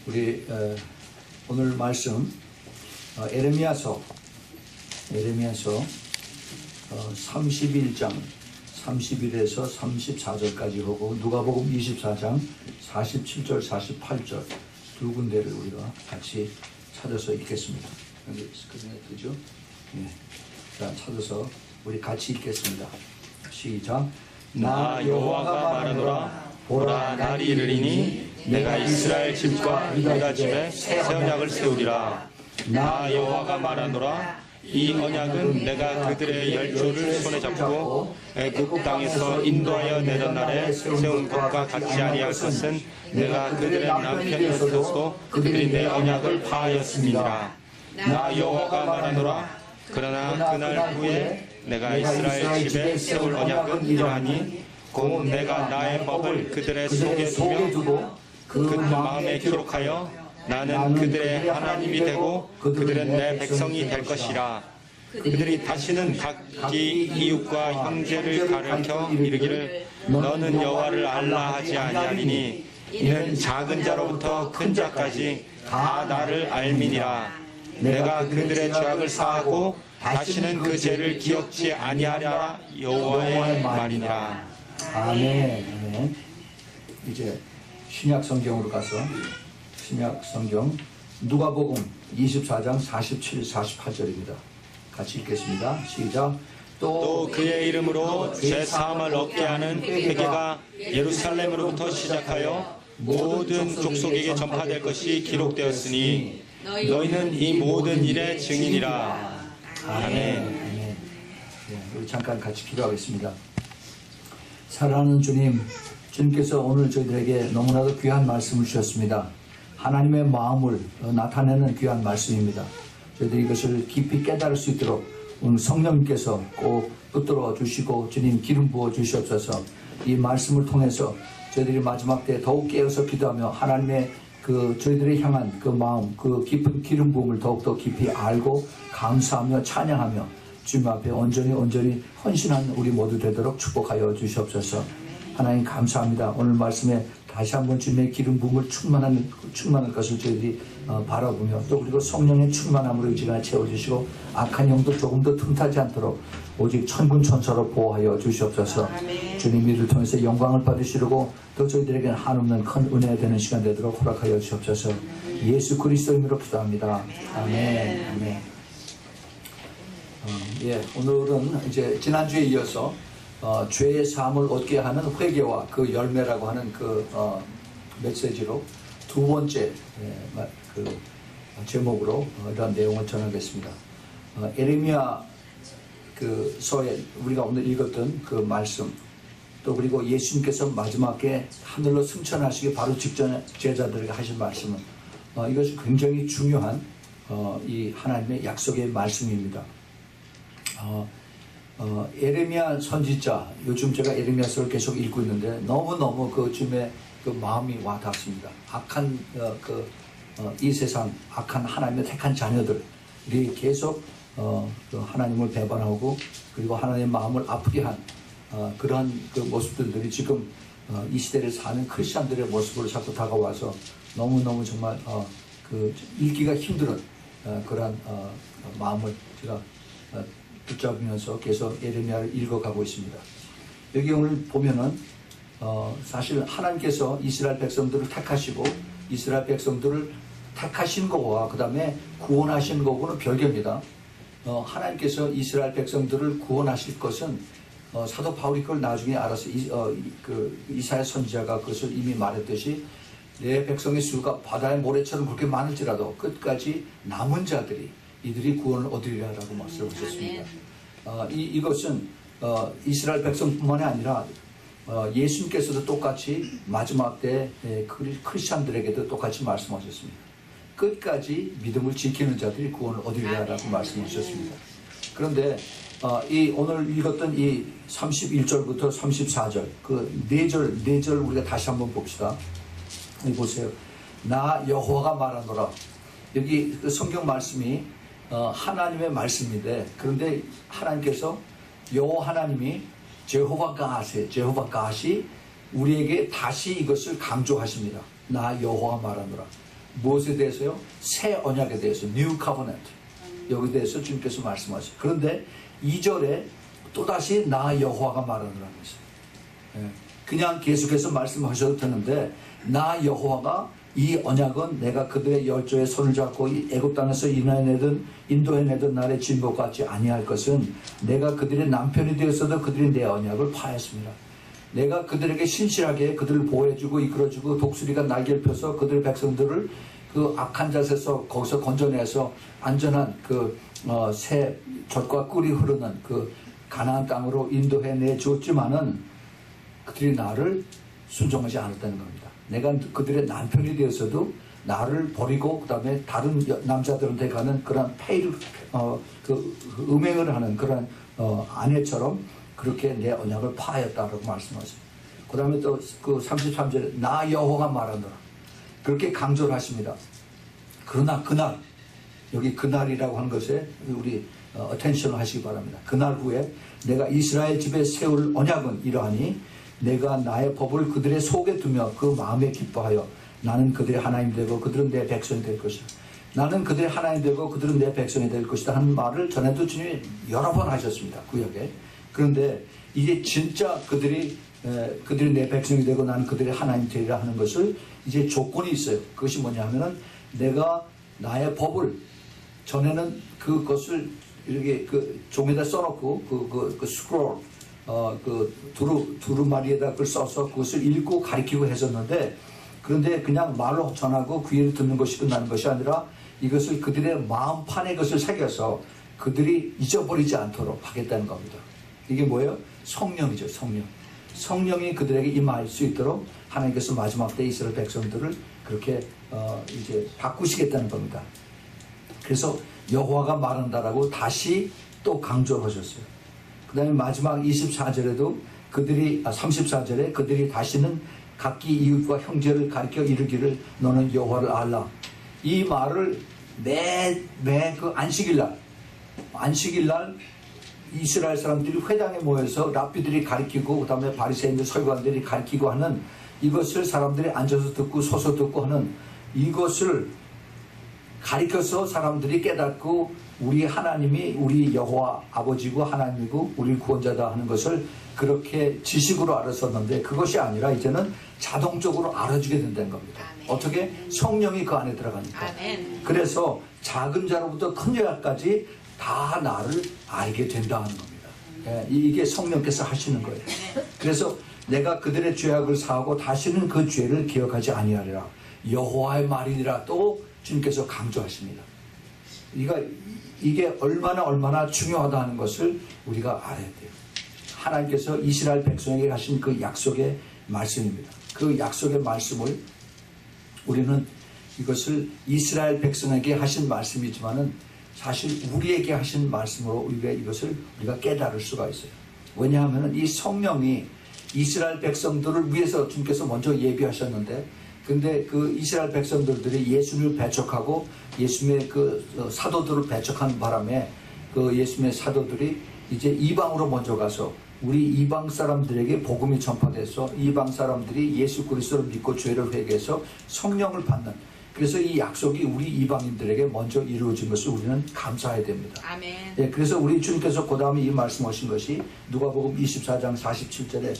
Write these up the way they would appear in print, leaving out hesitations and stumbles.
우리 오늘 말씀 에레미야서 31장 31에서 34절까지 보고 누가복음 24장 47절 48절 두 군데를 우리가 같이 찾아서 읽겠습니다. 여기 스크린에 뜨죠? 네. 자, 찾아서 우리 같이 읽겠습니다. 시작. 나 여호와가 말하노라. 보라, 날이 이르리니 내가 이스라엘 집과 유다 집에 새 언약을 세우리라. 나 여호와가 말하노라. 이 언약은 내가 그들의 열조를 손에 잡고 애굽 땅에서 인도하여 내던 날에 세운 것과 같지 아니할 것은 내가 그들의 남편이었어도 그들이 내 언약을 파하였습니다. 나 여호와가 말하노라. 그러나 그날 후에 내가 이스라엘 집에 세울 언약은 이러하니 곧 내가 나의 법을 그들의 속에 두며 그 마음에 기록하여 나는 그들의 하나님이 되고 그들은 내 백성이 될 것이라. 그들이 다시는 각기 이웃과 형제를 가르쳐 이르기를 너는 여호와를 알라 하지 아니하리니 이는 작은 자로부터 큰 자까지 다 나를 알미니라. 내가 그들의 죄악을 사하고 다시는 그 죄를 기억지 아니하리라. 여호와의 말이니라. 아멘. 아멘. 이제 신약 성경으로 가서 신약 성경 누가복음 24장 47, 48절입니다. 같이 읽겠습니다. 시작. 또 그의 이름으로 죄 사함을 얻게 하는 회개가 예루살렘으로부터 시작하여 모든 족속에게 전파될 것이 기록되었으니 너희는 이 모든 일의 증인이라. 아멘. 아멘. 우리 잠깐 같이 기도하겠습니다. 사랑하는 주님, 주님께서 오늘 저희들에게 너무나도 귀한 말씀을 주셨습니다. 하나님의 마음을 나타내는 귀한 말씀입니다. 저희들이 이것을 깊이 깨달을 수 있도록 오늘 성령님께서 꼭 붙들어 주시고 주님 기름 부어 주시옵소서. 이 말씀을 통해서 저희들이 마지막 때 더욱 깨어서 기도하며 하나님의 저희들을 향한 그 마음, 그 깊은 기름 부음을 더욱더 깊이 알고 감사하며 찬양하며 주님 앞에 온전히 헌신한 우리 모두 되도록 축복하여 주시옵소서. 하나님 감사합니다. 오늘 말씀에 다시 한번 주님의 기름 부음을 충만할 것을 저희들이 바라보며 또 그리고 성령의 충만함으로 의지가 채워주시고 악한 영도 조금 더 틈타지 않도록 오직 천군 천사로 보호하여 주시옵소서. 주님 이를 통해서 영광을 받으시려고 또 저희들에게는 한없는 큰 은혜가 되는 시간 되도록 허락하여 주시옵소서. 예수 그리스도 이름으로 기도합니다. 아멘. 아멘. 오늘은 이제 지난주에 이어서 죄의 사함을 얻게 하는 회개와 그 열매라고 하는 메시지로 두 번째 제목으로 이런 내용을 전하겠습니다. 에레미야 서에 우리가 오늘 읽었던 그 말씀 또 그리고 예수님께서 마지막에 하늘로 승천하시기 바로 직전에 제자들에게 하신 말씀은 이것이 굉장히 중요한 이 하나님의 약속의 말씀입니다. 에레미야 선지자, 요즘 제가 에레미야서를 계속 읽고 있는데 너무너무 그 주님의 그 마음이 와닿습니다. 악한 이 세상 악한 하나님의 택한 자녀들이 계속 하나님을 배반하고 그리고 하나님의 마음을 아프게 한 그러한 그 모습들이 지금 이 시대를 사는 크리스천들의 모습으로 자꾸 다가와서 너무너무 정말 읽기가 힘든 그러한 마음을 제가 붙잡으면서 계속 에레미야를 읽어가고 있습니다. 여기 오늘 보면은 사실 하나님께서 이스라엘 백성들을 택하시고 이스라엘 백성들을 택하신 거와 그 다음에 구원하신 거고는 별개입니다. 하나님께서 이스라엘 백성들을 구원하실 것은 사도 바울이 그걸 나중에 알아서 이사야 선지자가 그것을 이미 말했듯이 내 백성의 수가 바다의 모래처럼 그렇게 많을지라도 끝까지 남은 자들이 이들이 구원을 얻으리라라고 말씀하셨습니다. 이것은 이스라엘 백성뿐만이 아니라 예수님께서도 똑같이 마지막 때 크리스찬들에게도 똑같이 말씀하셨습니다. 끝까지 믿음을 지키는 자들이 구원을 얻으리라라고 말씀하셨습니다. 그런데 오늘 읽었던 이 31절부터 34절 그 네 절 우리가 다시 한번 봅시다. 여기 보세요. 나 여호와가 말하노라. 여기 그 성경 말씀이 하나님의 말씀인데 그런데 하나님께서 여호와 하나님이 제호바 가시 우리에게 다시 이것을 강조하십니다. 나 여호와 말하노라. 무엇에 대해서요? 새 언약에 대해서, New Covenant. 여기에 대해서 주님께서 말씀하세요. 그런데 2절에 또다시 나 여호와가 말하노라는 것이에요. 그냥 계속해서 말씀하셔도 되는데, 나 여호와가 이 언약은 내가 그들의 열조의 손을 잡고 애굽 땅에서 인도해내던 날의 진복 같지 아니할 것은 내가 그들의 남편이 되었어도 그들이 내 언약을 파했습니다. 내가 그들에게 신실하게 그들을 보호해주고 이끌어주고 독수리가 날개를 펴서 그들의 백성들을 그 악한 자세에서 거기서 건져내서 안전한 새 젖과 꿀이 흐르는 그 가나안 땅으로 인도해내 주었지만은 그들이 나를 순종하지 않았다는 겁니다. 내가 그들의 남편이 되어서도 나를 버리고 그 다음에 다른 남자들한테 가는 그런 음행을 하는 그런 아내처럼 그렇게 내 언약을 파하였다라고 말씀하세요. 그 다음에 또 그 33절에 나 여호와가 말하노라 그렇게 강조를 하십니다. 그러나 그날, 여기 그날이라고 하는 것에 우리 어텐션을 하시기 바랍니다. 그날 후에 내가 이스라엘 집에 세울 언약은 이러하니 내가 나의 법을 그들의 속에 두며 그 마음에 기뻐하여 나는 그들의 하나님 되고 그들은 내 백성이 될 것이다. 나는 그들의 하나님 되고 그들은 내 백성이 될 것이다 하는 말을 전에도 주님이 여러 번 하셨습니다. 구약에. 그런데 이게 진짜 그들이 내 백성이 되고 나는 그들의 하나님 되리라 하는 것을 이제 조건이 있어요. 그것이 뭐냐 하면은 내가 나의 법을 전에는 그것을 이렇게 그 종에다 써놓고 그 스크롤 두루마리에다 그걸 써서 그것을 읽고 가리키고 했었는데 그런데 그냥 말로 전하고 귀에 듣는 것이 끝나는 것이 아니라 이것을 그들의 마음판에 것을 새겨서 그들이 잊어버리지 않도록 하겠다는 겁니다. 이게 뭐예요? 성령이죠. 성령이 그들에게 임할 수 있도록 하나님께서 마지막 때 이스라엘 백성들을 그렇게 이제 바꾸시겠다는 겁니다. 그래서 여호와가 말한다라고 다시 또 강조하셨어요. 그 다음에 마지막 24절에도 34절에 그들이 다시는 각기 이웃과 형제를 가리켜 이르기를 너는 여호와를 알라. 이 말을 매 그 안식일날 이스라엘 사람들이 회당에 모여서 랍비들이 가리키고 그 다음에 바리새인들 서기관들이 가리키고 하는 이것을 사람들이 앉아서 듣고 서서 듣고 하는 이것을 가리켜서 사람들이 깨닫고 우리 하나님이 우리 여호와 아버지고 하나님이고 우리 구원자다 하는 것을 그렇게 지식으로 알았었는데 그것이 아니라 이제는 자동적으로 알아주게 된다는 겁니다. 아멘. 어떻게? 성령이 그 안에 들어가니까. 아멘. 그래서 작은 자로부터 큰 자까지 다 나를 알게 된다는 겁니다. 이게 성령께서 하시는 거예요. 그래서 내가 그들의 죄악을 사하고 다시는 그 죄를 기억하지 아니하리라. 여호와의 말이니라 또 주님께서 강조하십니다. 이게 얼마나 중요하다는 것을 우리가 알아야 돼요. 하나님께서 이스라엘 백성에게 하신 그 약속의 말씀입니다. 그 약속의 말씀을 우리는 이것을 이스라엘 백성에게 하신 말씀이지만은 사실 우리에게 하신 말씀으로 우리가 이것을 우리가 깨달을 수가 있어요. 왜냐하면 이 성령이 이스라엘 백성들을 위해서 주님께서 먼저 예비하셨는데 근데 그 이스라엘 백성들이 예수님을 배척하고 예수님의 그 사도들을 배척하는 바람에 그 예수님의 사도들이 이제 이방으로 먼저 가서 우리 이방 사람들에게 복음이 전파돼서 이방 사람들이 예수 그리스도를 믿고 죄를 회개해서 성령을 받는 그래서 이 약속이 우리 이방인들에게 먼저 이루어진 것을 우리는 감사해야 됩니다. 아멘. 예, 그래서 우리 주님께서 그 다음에 이 말씀하신 것이 누가복음 24장 47절에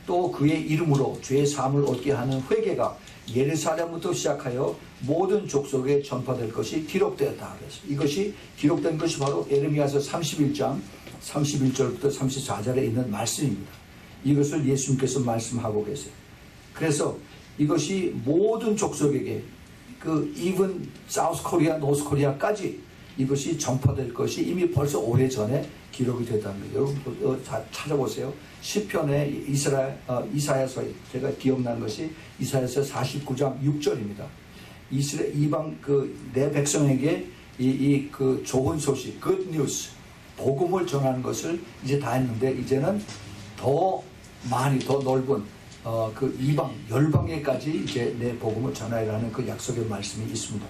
또 그의 이름으로 죄의 사함을 얻게 하는 회개가 예루살렘부터 시작하여 모든 족속에 전파될 것이 기록되었다. 그래서 이것이 기록된 것이 바로 에레미야서 31장 31절부터 34절에 있는 말씀입니다. 이것을 예수님께서 말씀하고 계세요. 그래서 이것이 모든 족속에게 even South Korea, North Korea까지 이것이 전파될 것이 이미 벌써 오래전에 기록이 됐다는 거예요. 여러분 찾아보세요. 시편의 이사야서 제가 기억나는 것이 이사야서 49장 6절입니다. 이방 내 백성에게 그 좋은 소식, good news, 복음을 전하는 것을 이제 다 했는데 이제는 더 많이 더 넓은 그 이방 열방에까지 이제 내 복음을 전하라는 그 약속의 말씀이 있습니다.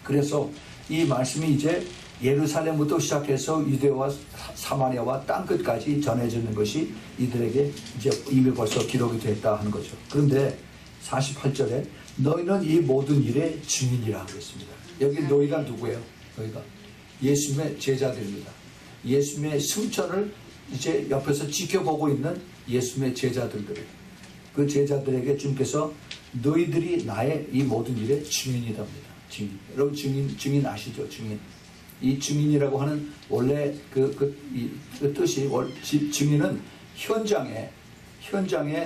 그래서 이 말씀이 이제 예루살렘부터 시작해서 유대와 사마리아와 땅끝까지 전해지는 것이 이들에게 이제 이미 벌써 기록이 됐다 하는 거죠. 그런데 48절에 너희는 이 모든 일의 증인이라 그랬습니다. 여기 너희가 누구예요? 너희가 예수님의 제자들입니다. 예수님의 승천을 이제 옆에서 지켜보고 있는 예수님의 제자들이에요. 그 제자들에게 주님께서 너희들이 나의 이 모든 일의 증인이랍니다. 증인. 여러분 증인 아시죠? 증인. 이 증인이라고 하는 원래 그 뜻이 증인은 현장에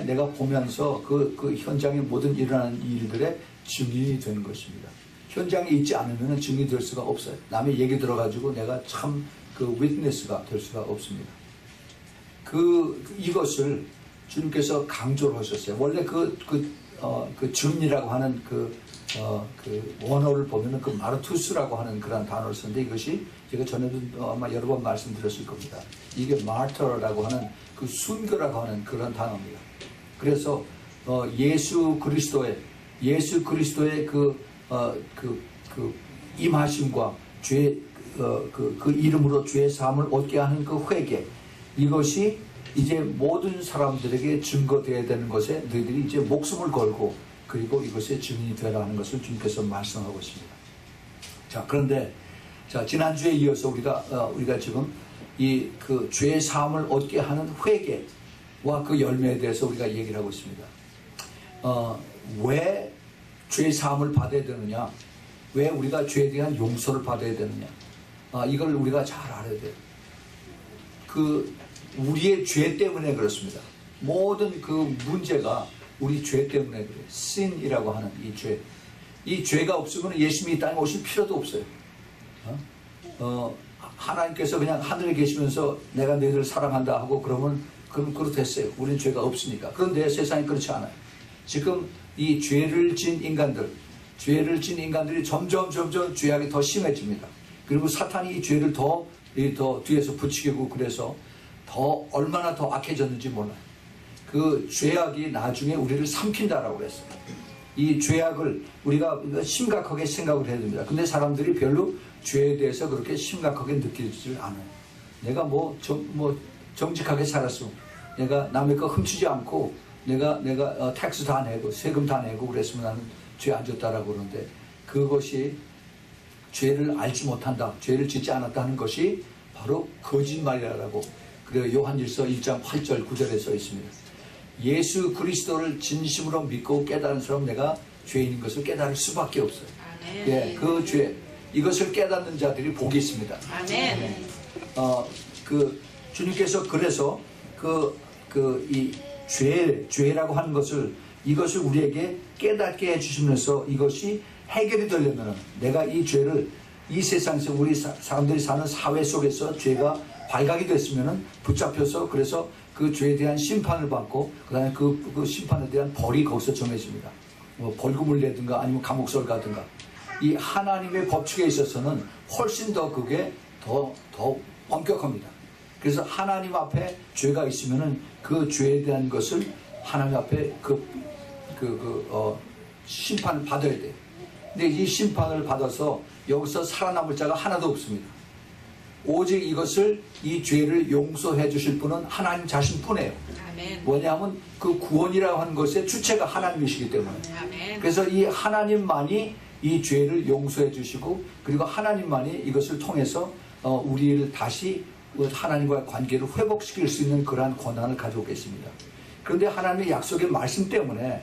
내가 보면서 그 현장의 모든 일어나는 일들의 증인이 되는 것입니다. 현장에 있지 않으면 증인이 될 수가 없어요. 남의 얘기 들어가지고 내가 참 그 위트니스가 될 수가 없습니다. 이것을 주님께서 강조를 하셨어요. 원래 그 증이라고 하는 그 원어를 보면은 그 마르투스라고 하는 그런 단어를 쓰는데 이것이 제가 전에도 아마 여러 번 말씀드렸을 겁니다. 이게 마르터라고 하는 그 순교라고 하는 그런 단어입니다. 그래서 예수 그리스도의 그 임하심과 그 이름으로 죄의 사함을 얻게 하는 그 회개, 이것이 이제 모든 사람들에게 증거되어야 되는 것에 너희들이 이제 목숨을 걸고 그리고 이것의 증인이 되라 하는 것을 주님께서 말씀하고 있습니다. 자, 그런데 자, 지난주에 이어서 우리가 지금 이 그 죄의 사함을 얻게 하는 회개와 그 열매에 대해서 우리가 얘기를 하고 있습니다. 왜 죄의 사함을 받아야 되느냐? 왜 우리가 죄에 대한 용서를 받아야 되느냐? 이걸 우리가 잘 알아야 돼요. 우리의 죄 때문에 그렇습니다. 모든 그 문제가 우리 죄 때문에 그래요. sin이라고 하는 이 죄. 이 죄가 없으면 예수님이 이 땅에 오실 필요도 없어요. 하나님께서 그냥 하늘에 계시면서 내가 너희들을 사랑한다 하고 그럼 그렇게 됐어요. 우리는 죄가 없으니까. 그런데 세상이 그렇지 않아요. 지금 이 죄를 진 인간들이 점점 죄악이 더 심해집니다. 그리고 사탄이 이 죄를 더 뒤에서 부추기고 그래서 얼마나 더 악해졌는지 몰라요. 그 죄악이 나중에 우리를 삼킨다라고 그랬어요. 이 죄악을 우리가 심각하게 생각을 해야 됩니다. 근데 사람들이 별로 죄에 대해서 그렇게 심각하게 느끼지를 않아요. 내가 정직하게 살았어. 내가 남의 거 훔치지 않고 내가 텍스 다 내고 세금 다 내고 그랬으면 나는 죄 안 졌다라고 그러는데 그것이 죄를 알지 못한다, 죄를 짓지 않았다 하는 것이 바로 거짓말이라고 그래요. 요한일서 1장 8절 9절에 써 있습니다. 예수 그리스도를 진심으로 믿고 깨달은 사람 내가 죄인인 것을 깨달을 수밖에 없어요. 아멘. 예, 그 죄 이것을 깨닫는 자들이 복이 있습니다. 아멘. 주님께서 그래서 이 죄라고 하는 이것을 우리에게 깨닫게 해주시면서 이것이 해결이 되려면 내가 이 죄를 이 세상에서 우리 사람들이 사는 사회 속에서 죄가 발각이 됐으면 붙잡혀서 그래서 그 죄에 대한 심판을 받고 그 다음에 그 심판에 대한 벌이 거기서 정해집니다. 벌금을 내든가 아니면 감옥설 가든가. 이 하나님의 법칙에 있어서는 훨씬 더 그게 더 엄격합니다. 그래서 하나님 앞에 죄가 있으면은 그 죄에 대한 것을 하나님 앞에 심판을 받아야 돼요. 근데 이 심판을 받아서 여기서 살아남을 자가 하나도 없습니다. 오직 이 죄를 용서해 주실 분은 하나님 자신뿐이에요. 아멘. 뭐냐면 그 구원이라고 하는 것의 주체가 하나님이시기 때문에. 아멘. 그래서 이 하나님만이 이 죄를 용서해 주시고 그리고 하나님만이 이것을 통해서 우리를 다시 하나님과의 관계를 회복시킬 수 있는 그러한 권한을 가지고 계십니다. 그런데 하나님의 약속의 말씀 때문에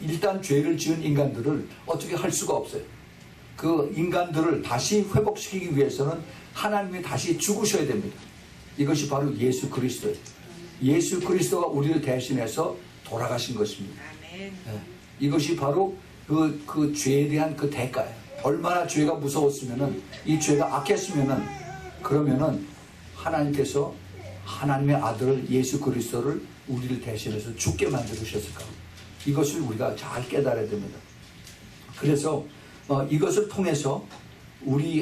일단 죄를 지은 인간들을 어떻게 할 수가 없어요. 그 인간들을 다시 회복시키기 위해서는 하나님이 다시 죽으셔야 됩니다. 이것이 바로 예수 그리스도예요. 예수 그리스도가 우리를 대신해서 돌아가신 것입니다. 아멘. 네. 이것이 바로 그 죄에 대한 그 대가예요. 얼마나 죄가 무서웠으면은 이 죄가 악했으면은 그러면은 하나님께서 하나님의 아들 예수 그리스도를 우리를 대신해서 죽게 만들으셨을까? 이것을 우리가 잘 깨달아야 됩니다. 그래서 이것을 통해서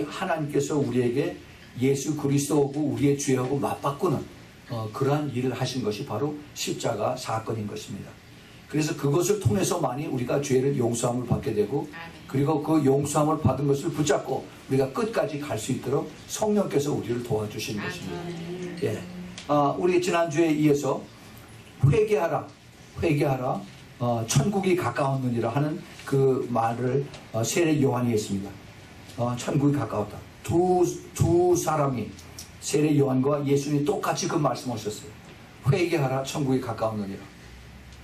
하나님께서 우리에게 예수 그리스도하고 우리의 죄하고 맞바꾸는 그러한 일을 하신 것이 바로 십자가 사건인 것입니다. 그래서 그것을 통해서만이 우리가 죄를 용서함을 받게 되고 그리고 그 용서함을 받은 것을 붙잡고 우리가 끝까지 갈 수 있도록 성령께서 우리를 도와주신 것입니다. 예. 우리 지난주에 이어서 회개하라 천국이 가까웠느니라 하는 그 말을 세례 요한이 했습니다. 천국이 가까웠다. 두 사람이 세례 요한과 예수님이 똑같이 그 말씀하셨어요. 회개하라, 천국이 가까웠느니라.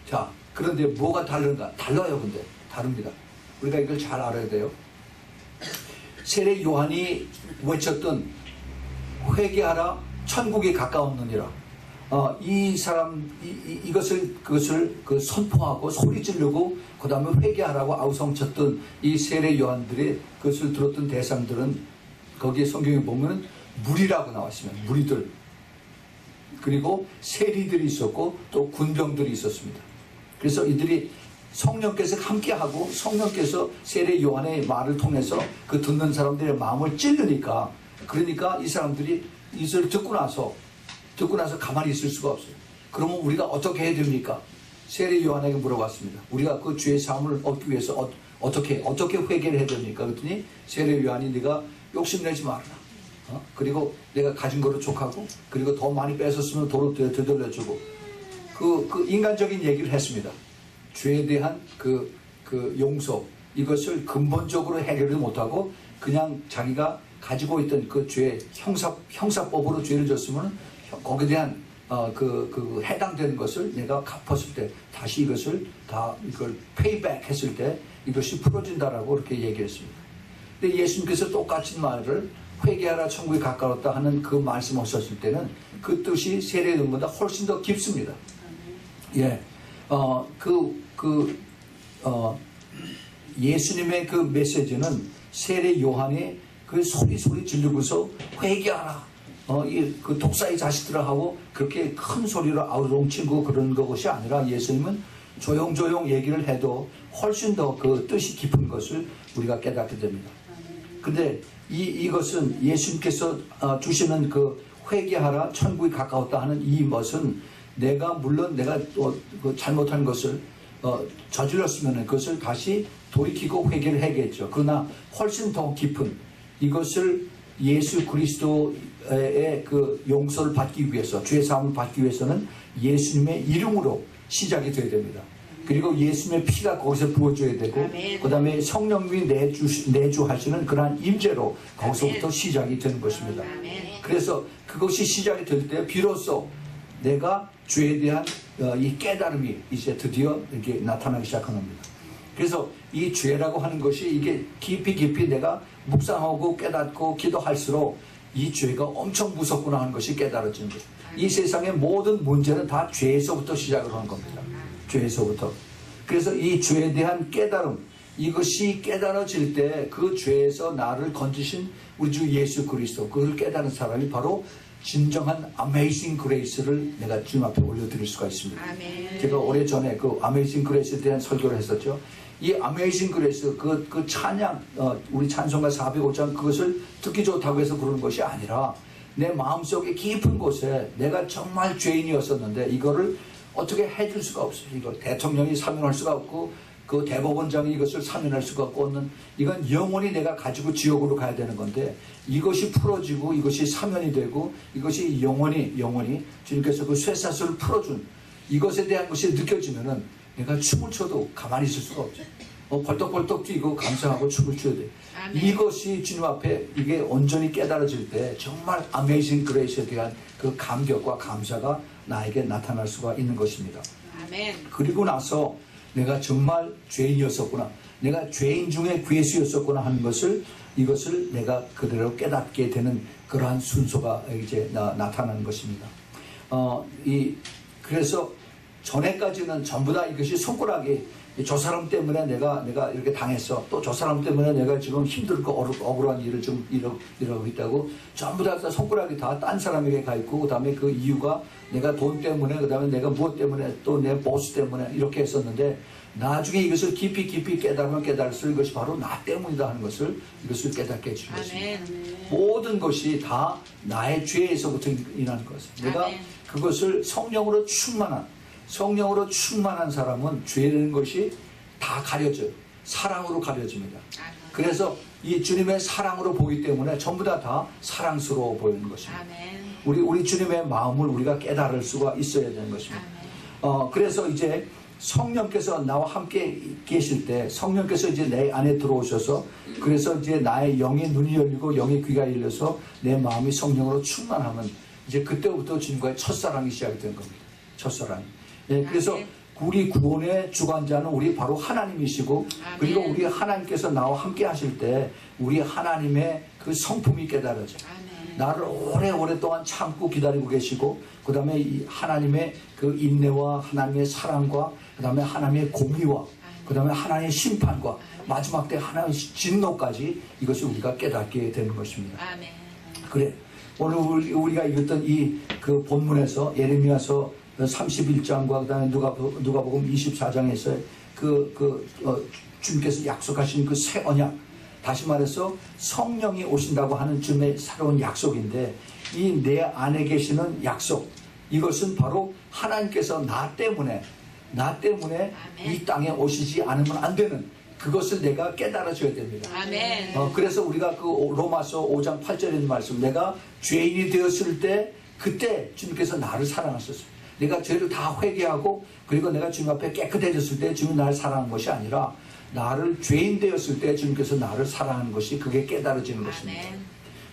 자, 그런데 뭐가 다른가? 달라요. 근데 다릅니다. 우리가 이걸 잘 알아야 돼요. 세례 요한이 외쳤던 회개하라, 천국이 가까웠느니라. 그것을 선포하고 소리 지르고 그 다음에 회개하라고 아우성쳤던 이 세례 요한들이 그것을 들었던 대상들은 거기에 성경에 보면 무리라고 나왔습니다. 무리들. 그리고 세리들이 있었고 또 군병들이 있었습니다. 그래서 이들이 성령께서 함께하고 성령께서 세례 요한의 말을 통해서 그 듣는 사람들의 마음을 찔르니까, 그러니까 이 사람들이 이것을 듣고 나서 가만히 있을 수가 없어요. 그러면 우리가 어떻게 해야 됩니까? 세례 요한에게 물어봤습니다. 우리가 그 죄의 사함을 얻기 위해서 어떻게 회개를 해야 됩니까? 그랬더니 세례 요한이 네가 욕심내지 말라. 그리고 내가 가진 거로 족하고, 그리고 더 많이 뺏었으면 도로 되돌려주고, 그 인간적인 얘기를 했습니다. 죄에 대한 그 용서, 이것을 근본적으로 해결을 못하고 그냥 자기가 가지고 있던 그 죄 형사법으로 죄를 졌으면 거기에 대한 그 해당되는 것을 내가 갚았을 때 다시 이걸 페이백 했을 때 이것이 풀어진다라고 그렇게 얘기했습니다. 근데 예수님께서 똑같은 말을 회개하라, 천국이 가까웠다 하는 그 말씀하셨을 때는 그 뜻이 세례요한보다 훨씬 더 깊습니다. 예, 예수님의 그 메시지는 세례 요한이 그 소리 지르고서 회개하라, 그 독사의 자식들아 하고 그렇게 큰 소리로 아우성치고 그런 것이 아니라 예수님은 조용조용 얘기를 해도 훨씬 더 그 뜻이 깊은 것을 우리가 깨닫게 됩니다. 근데 이것은 예수님께서 주시는 그 회개하라, 천국이 가까웠다 하는 이 것은 물론 내가 그 잘못한 것을 저질렀으면 그것을 다시 돌이키고 회개를 해야겠죠. 그러나 훨씬 더 깊은 이것을 예수 그리스도의 그 용서를 받기 위해서, 죄 사함을 받기 위해서는 예수님의 이름으로 시작이 되어야 됩니다. 그리고 예수님의 피가 거기서 부어줘야 되고, 그 다음에 성령님이 내주하시는 그러한 임재로 거기서부터 시작이 되는 것입니다. 그래서 그것이 시작이 될 때 비로소 내가 죄에 대한 이 깨달음이 이제 드디어 이렇게 나타나기 시작한 겁니다. 그래서 이 죄라고 하는 것이 이게 깊이 내가 묵상하고 깨닫고 기도할수록 이 죄가 엄청 무섭구나 하는 것이 깨달아지는 거예요. 이 세상의 모든 문제는 다 죄에서부터 시작을 하는 겁니다. 죄에서부터. 그래서 이 죄에 대한 깨달음, 이것이 깨달아질 때 그 죄에서 나를 건지신 우리 주 예수 그리스도, 그걸 깨달은 사람이 바로 진정한 아메이징 그레이스를 내가 주님 앞에 올려드릴 수가 있습니다. 아멘. 제가 오래전에 그 아메이징 그레이스에 대한 설교를 했었죠. 이 아메이징 그레이스, 그 찬양, 우리 찬송가 405장 그것을 듣기 좋다고 해서 그러는 것이 아니라 내 마음속에 깊은 곳에 내가 정말 죄인이었었는데 이거를 어떻게 해줄 수가 없어요. 이거 대통령이 사면할 수가 없고 그 대법원장이 이것을 사면할 수가 없고, 이건 영원히 내가 가지고 지옥으로 가야 되는 건데 이것이 풀어지고 이것이 사면이 되고 이것이 영원히 주님께서 그 쇠사슬을 풀어준 이것에 대한 것이 느껴지면은 내가 춤을 춰도 가만히 있을 수가 없죠. 벌떡벌떡 뛰고 감사하고 춤을 춰야 돼. 아멘. 이것이 주님 앞에 이게 온전히 깨달아질 때 정말 아메이징 그레이스에 대한 그 감격과 감사가 나에게 나타날 수가 있는 것입니다. 아멘. 그리고 나서 내가 정말 죄인이었었구나, 내가 죄인 중에 괴수였었구나 하는 이것을 내가 그대로 깨닫게 되는 그러한 순서가 이제 나타나는 것입니다. 그래서 전에까지는 전부 다 이것이 손가락이 저 사람 때문에 내가 이렇게 당했어, 또 저 사람 때문에 내가 지금 힘들고 억울한 일을 좀 이러고 있다고, 전부 다 손가락이 다 딴 사람에게 가 있고, 그 다음에 그 이유가 내가 돈 때문에, 그 다음에 내가 무엇 때문에, 또 내 보스 때문에 이렇게 했었는데, 나중에 이것을 깊이 깨달으면 깨달을수록 이것이 바로 나 때문이다 하는 이것을 깨닫게 해주는 것입니다. 모든 것이 다 나의 죄에서부터 일어나는 것입니다. 내가 그것을 성령으로 충만한 사람은 죄라는 것이 다 가려져요. 사랑으로 가려집니다. 그래서 이 주님의 사랑으로 보기 때문에 전부 다 사랑스러워 보이는 것입니다. 우리 주님의 마음을 우리가 깨달을 수가 있어야 되는 것입니다. 그래서 이제 성령께서 나와 함께 계실 때 성령께서 이제 내 안에 들어오셔서 그래서 이제 나의 영의 눈이 열리고 영의 귀가 열려서 내 마음이 성령으로 충만하면 이제 그때부터 주님과의 첫사랑이 시작이 된 겁니다. 첫사랑. 예, 그래서 우리 구원의 주관자는 우리 바로 하나님이시고 그리고 우리 하나님께서 나와 함께 하실 때 우리 하나님의 그 성품이 깨달아져요. 나를 오래동안 참고 기다리고 계시고 그 다음에 하나님의 그 인내와 하나님의 사랑과 그 다음에 하나님의 공의와 그 다음에 하나님의 심판과 마지막 때 하나님의 진노까지 이것을 우리가 깨닫게 되는 것입니다. 그래 오늘 우리가 읽었던 이 그 본문에서 예레미야서 31장과 그 다음에 누가복음 24장에서 주님께서 약속하신 그 새 언약, 다시 말해서 성령이 오신다고 하는 주님의 새로운 약속인데 이 내 안에 계시는 약속, 이것은 바로 하나님께서 나 때문에 이 땅에 오시지 않으면 안 되는 그것을 내가 깨달아줘야 됩니다. 그래서 우리가 그 로마서 5장 8절에 있는 말씀, 내가 죄인이 되었을 때 그때 주님께서 나를 사랑하셨어요. 내가 죄를 다 회개하고 그리고 내가 주님 앞에 깨끗해졌을 때 주님이 나를 사랑한 것이 아니라 나를 죄인 되었을 때 주님께서 나를 사랑하는 것이 그게 깨달아지는 것입니다.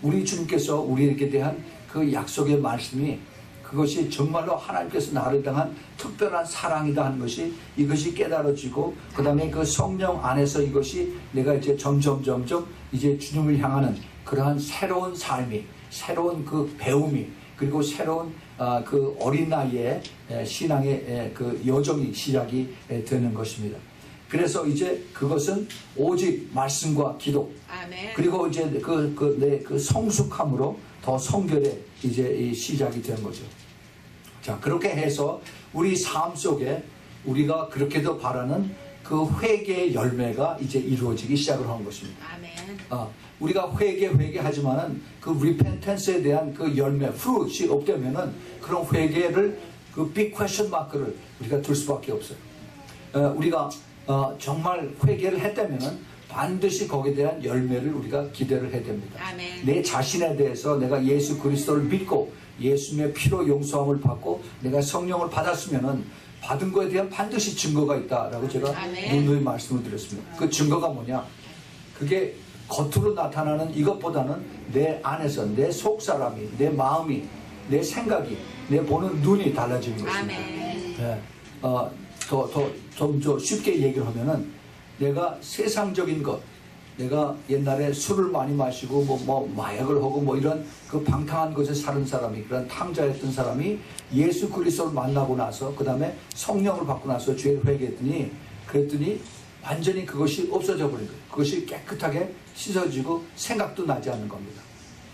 우리 주님께서 우리에게 대한 그 약속의 말씀이 그것이 정말로 하나님께서 나를 향한 특별한 사랑이다 하는 것이 이것이 깨달아지고 그 다음에 그 성령 안에서 이것이 내가 이제 점점 이제 주님을 향하는 그러한 새로운 삶이, 새로운 그 배움이, 그리고 새로운 그 어린 나이에 신앙의 그 여정이 시작이 되는 것입니다. 그래서 이제 그것은 오직 말씀과 기도, 그리고 이제 그 성숙함으로 더 성결에 이제 시작이 된 거죠. 자, 그렇게 해서 우리 삶 속에 우리가 그렇게도 바라는 그 회개의 열매가 이제 이루어지기 시작을 한 것입니다. 우리가 회개하지만은 그 리펜턴스에 대한 그 열매, fruit이 없다면은 그런 회개를 그 빅 퀘스천 마크를 우리가 둘 수밖에 없어요. 우리가 정말 회개를 했다면은 반드시 거기에 대한 열매를 우리가 기대를 해야 됩니다. 내 자신에 대해서 내가 예수 그리스도를 믿고 예수님의 피로 용서함을 받고 내가 성령을 받았으면은 받은 거에 대한 반드시 증거가 있다라고 제가 누누이 말씀을 드렸습니다. 그 증거가 뭐냐? 그게 겉으로 나타나는 이것보다는 내 안에서 내 속사람이, 내 마음이, 내 생각이, 내 보는 눈이 달라지는 것입니다. 네. 좀 쉽게 얘기를 하면은 내가 세상적인 것, 내가 옛날에 술을 많이 마시고 뭐 마약을 하고 뭐 이런 그 방탕한 것에 사는 사람이, 그런 탕자였던 사람이 예수 그리스도를 만나고 나서 그 다음에 성령을 받고 나서 죄를 그랬더니 완전히 그것이 없어져 버린 거예요. 그것이 깨끗하게 씻어지고 생각도 나지 않는 겁니다.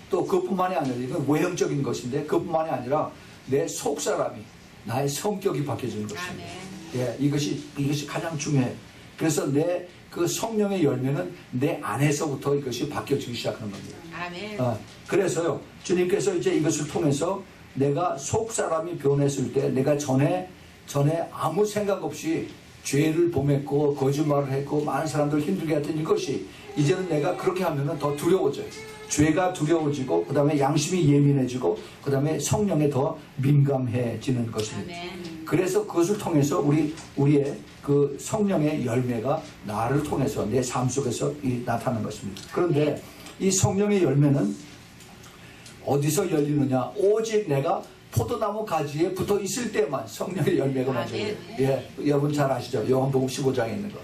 또 그뿐만이 아니라 이건 외형적인 것인데 그뿐만이 아니라 내 속사람이, 나의 성격이 바뀌어지는 것입니다. 예, 이것이 가장 중요해요. 그래서 내 그 성령의 열매는 내 안에서부터 이것이 바뀌어지기 시작하는 겁니다. 그래서요, 주님께서 이제 이것을 통해서 내가 속사람이 변했을 때 내가 전에 아무 생각 없이 죄를 범했고 거짓말을 했고 많은 사람들을 힘들게 했던 이것이 이제는 내가 그렇게 하면은 더 두려워져요. 죄가 두려워지고 그 다음에 양심이 예민해지고 그 다음에 성령에 더 민감해지는 것입니다. 그래서 그것을 통해서 우리의 그 성령의 열매가 나를 통해서 내 삶 속에서 나타나는 것입니다. 그런데 이 성령의 열매는 어디서 열리느냐? 오직 내가 포도나무 가지에 붙어 있을 때만 성령의 열매가 맞아요. 예, 여러분 잘 아시죠? 요한복음 15장에 있는 것.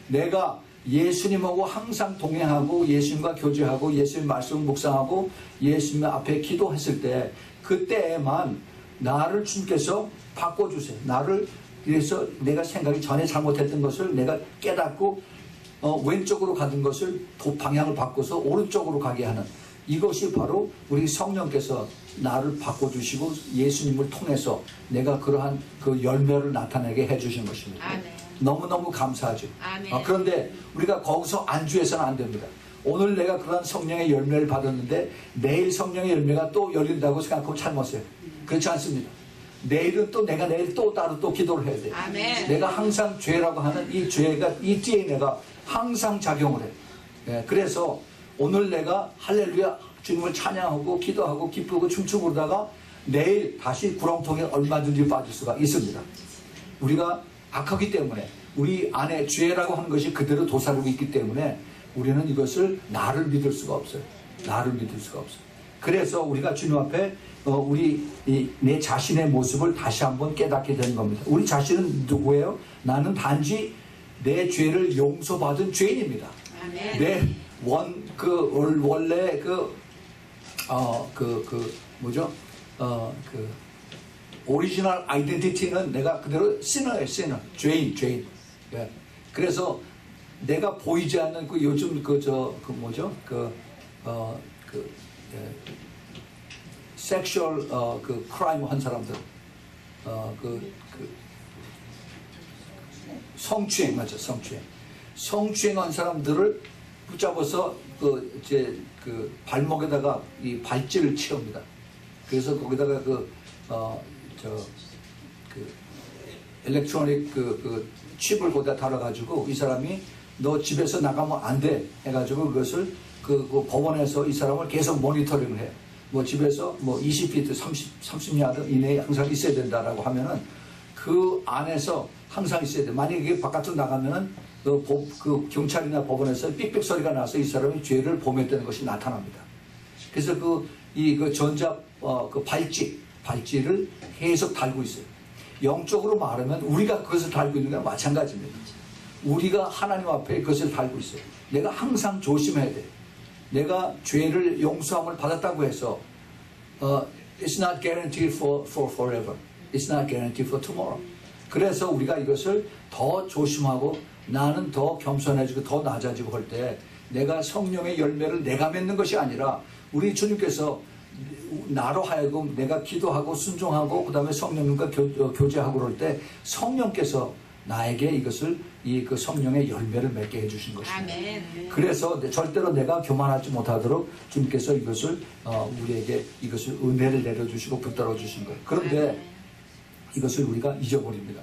내가 예수님하고 항상 동행하고 예수님과 교제하고 예수님 말씀을 묵상하고 예수님 앞에 기도했을 때 그때에만 나를 주님께서 바꿔주세요. 나를 그래서 내가 생각이 전에 잘못했던 것을 내가 깨닫고 왼쪽으로 가던 것을 방향을 바꿔서 오른쪽으로 가게 하는 이것이 바로 우리 성령께서 나를 바꿔주시고 예수님을 통해서 내가 그러한 그 열매를 나타내게 해주신 것입니다. 너무너무 감사하죠. 그런데 우리가 거기서 안주해서는 안 됩니다. 오늘 내가 그러한 성령의 열매를 받았는데 내일 성령의 열매가 또 열린다고 생각하면 잘못해요. 그렇지 않습니다. 내일은 또 내가 내일 또 따로 또 기도를 해야 돼요. 내가 항상 죄라고 하는 이 죄가 이 DNA가 항상 작용을 해요. 네, 그래서 오늘 내가 할렐루야 주님을 찬양하고 기도하고 기쁘고 춤추고 그러다가 내일 다시 구렁텅이에 얼마든지 빠질 수가 있습니다. 우리가 악하기 때문에 우리 안에 죄라고 하는 것이 그대로 도사리고 있기 때문에 우리는 이것을 나를 믿을 수가 없어요. 나를 믿을 수가 없어요. 그래서 우리가 주님 앞에 내 자신의 모습을 다시 한번 깨닫게 되는 겁니다. 우리 자신은 누구예요? 나는 단지 내 죄를 용서받은 죄인입니다. 아멘. 내 원래 오리지널 아이덴티티는 내가 그대로 시너예요, 시너. 죄인. 예. 그래서 내가 보이지 않는 요즘 섹슈얼 크라임 한 사람들, 성추행 맞죠, 성추행한 사람들을 붙잡아서 발목에다가 이 발찌를 채웁니다. 그래서 거기다가 일렉트로닉 칩을 거기다 달아가지고 이 사람이 너 집에서 나가면 안 돼 해가지고 그것을 법원에서 이 사람을 계속 모니터링을 해요. 뭐 집에서 뭐 20피트 30야드 이내에 항상 있어야 된다라고 하면은 그 안에서 항상 있어야 돼. 만약에 바깥으로 나가면은 그 경찰이나 법원에서 삑삑 소리가 나서 이 사람이 죄를 범했다는 것이 나타납니다. 그래서 전자 발찌를 계속 달고 있어요. 영적으로 말하면 우리가 그것을 달고 있는 건 마찬가지입니다. 우리가 하나님 앞에 그것을 달고 있어요. 내가 항상 조심해야 돼. 내가 죄를 용서함을 받았다고 해서 it's not guaranteed for forever. It's not guaranteed for tomorrow. 그래서 우리가 이것을 더 조심하고 나는 더 겸손해지고 더 낮아지고 할 때 내가 성령의 열매를 내가 맺는 것이 아니라 우리 주님께서 나로 하여금 내가 기도하고 순종하고 그 다음에 성령님과 교제하고 그럴 때 성령께서 나에게 이것을 그 성령의 열매를 맺게 해주신 것입니다. 아멘. 그래서 절대로 내가 교만하지 못하도록 주님께서 이것을 우리에게 이것을 은혜를 내려주시고 붙들어 주신 거예요. 그런데 이것을 우리가 잊어버립니다.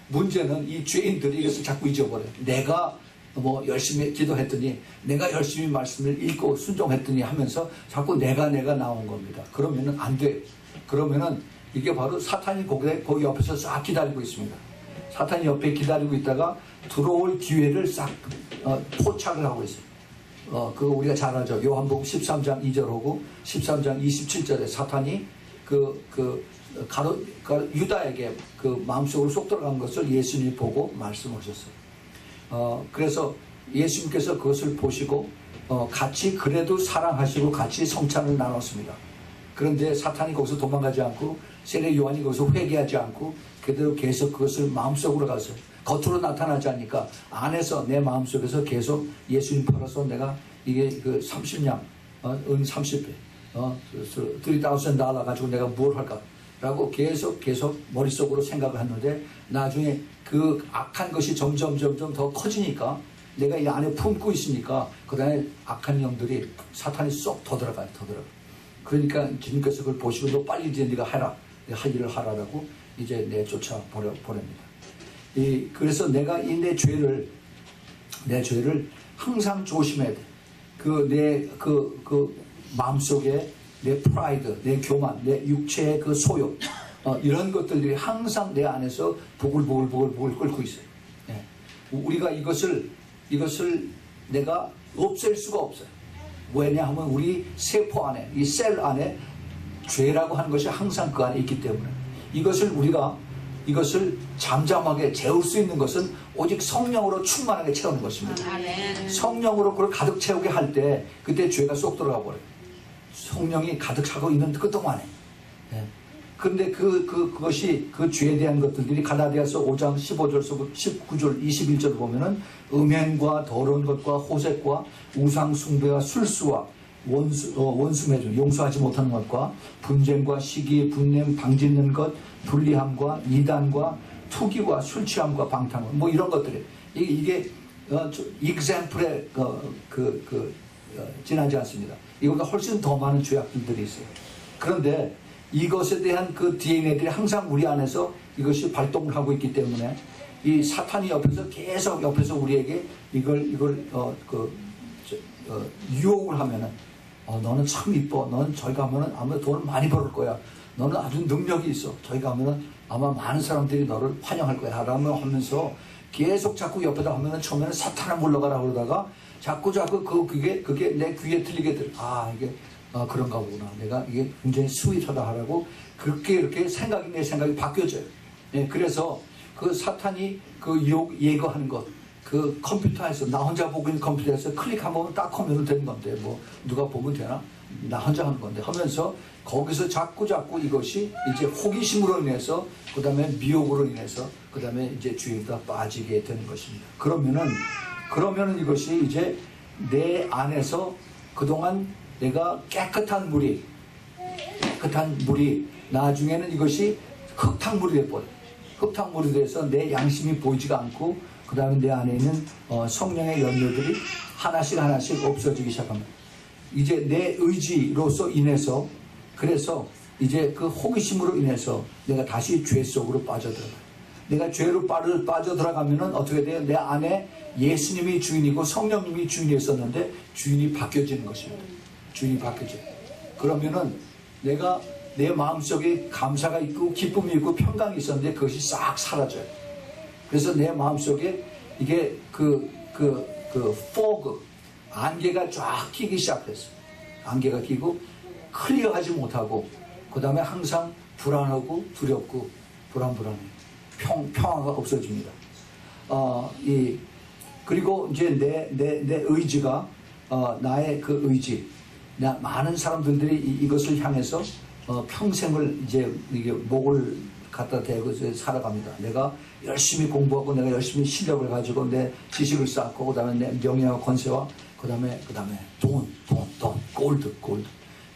문제는 이 죄인들이 이것을 자꾸 잊어버려요. 내가 뭐 열심히 기도했더니 내가 열심히 말씀을 읽고 순종했더니 하면서 자꾸 내가 나온 겁니다. 그러면은 안 돼요. 그러면은 이게 바로 사탄이 거기 옆에서 싹 기다리고 있습니다. 사탄이 옆에 기다리고 있다가 들어올 기회를 싹 포착을 하고 있어요. 그거 우리가 잘 알죠. 요한복음 13장 2절하고 13장 27절에 사탄이 유다에게 마음속으로 쏙 들어간 것을 예수님이 보고 말씀하셨어요. 그래서 예수님께서 그것을 보시고 같이 그래도 사랑하시고 같이 성찬을 나눴습니다. 그런데 사탄이 거기서 도망가지 않고 세례 요한이 거기서 회개하지 않고 그대로 계속 그것을 마음속으로 가서 겉으로 나타나지 않으니까 안에서 내 마음속에서 계속 예수님 팔아서 내가 이게 30냥 은 30배 $3,000 가지고 내가 뭘 할까 라고 계속 머릿속으로 생각을 했는데 나중에 그 악한 것이 점점 더 커지니까 내가 이 안에 품고 있으니까 그 다음에 악한 영들이 사탄이 쏙 더 들어가요. 그러니까 주님께서 그걸 보시고 너 빨리 이제 네가 해라. 할 일을 하라라고 이제 내쫓아 보냅니다. 그래서 내가 내 죄를 항상 조심해야 돼. 내 마음속에 내 프라이드, 내 교만, 내 육체의 그 소욕, 이런 것들이 항상 내 안에서 보글보글 끓고 있어요. 예. 우리가 이것을 내가 없앨 수가 없어요. 왜냐하면 우리 세포 안에, 이 셀 안에 죄라고 하는 것이 항상 그 안에 있기 때문에 이것을 잠잠하게 재울 수 있는 것은 오직 성령으로 충만하게 채우는 것입니다. 아멘. 성령으로 그걸 가득 채우게 할 때 그때 죄가 쏙 들어가 버려요. 성령이 가득 차고 있는 그 동안에. 예. 그런데 그것이 그 죄에 대한 것들이 갈라디아서 5장 15절부터 19절 21절 보면은 음행과 더러운 것과 호색과 우상 숭배와 술수와 원수 맺음 용서하지 못하는 것과 분쟁과 시기 분냄 방짓는 것 불리함과 이단과 투기와 술 취함과 방탕 뭐 이런 것들이 이게 example에 지나지 않습니다. 이보다 훨씬 더 많은 죄악들이 있어요. 그런데 이것에 대한 그 DNA들이 항상 우리 안에서 이것이 발동을 하고 있기 때문에 이 사탄이 계속 옆에서 우리에게 이걸 유혹을 하면은 너는 참 이뻐. 너는 저희 가면은 아무래도 돈을 많이 벌을 거야. 너는 아주 능력이 있어. 저희 가면은 아마 많은 사람들이 너를 환영할 거야 라며 하면서 계속 자꾸 옆에다 하면은 처음에는 사탄아 물러가라 그러다가 자꾸 그게 내 귀에 들리게 들. 이게 그런가 보구나. 내가 이게 굉장히 스윗하다 하라고 그렇게 이렇게 내 생각이 바뀌어져요. 예, 그래서 그 사탄이 그 예거하는 것, 그 컴퓨터에서 나 혼자 보고 있는 컴퓨터에서 클릭 한 번만 딱 하면 되는 건데 뭐 누가 보면 되나? 나 혼자 하는 건데 하면서 거기서 자꾸 이것이 이제 호기심으로 인해서 그 다음에 미혹으로 인해서 그 다음에 이제 주의가 빠지게 되는 것입니다. 그러면은 이것이 이제 내 안에서 그동안 내가 깨끗한 물이 나중에는 이것이 흙탕물이 돼버려요. 흙탕물이 돼서 내 양심이 보이지가 않고 그 다음에 내 안에 있는 성령의 열매들이 하나씩 없어지기 시작합니다. 이제 내 의지로서 인해서 그래서 이제 그 호기심으로 인해서 내가 다시 죄 속으로 빠져들어가요. 내가 죄로 빠져들어가면은 어떻게 돼요? 내 안에 예수님이 주인이고 성령님이 주인이었었는데 주인이 바뀌어지는 것입니다. 주인이 바뀌어져요. 그러면은 내가 내 마음속에 감사가 있고 기쁨이 있고 평강이 있었는데 그것이 싹 사라져요. 그래서 내 마음속에 이게 포그 안개가 쫙 끼기 시작했어요. 안개가 끼고 클리어하지 못하고 그 다음에 항상 불안하고 두렵고 불안해. 평화가 없어집니다. 그리고 이제 내 의지가 나의 그 의지, 많은 사람들이 이것을 향해서 평생을 이제 이게 목을 갖다 대고 살아갑니다. 내가 열심히 공부하고 내가 열심히 실력을 가지고 내 지식을 쌓고 그다음에 내 명예와 권세와 그다음에 돈, 골드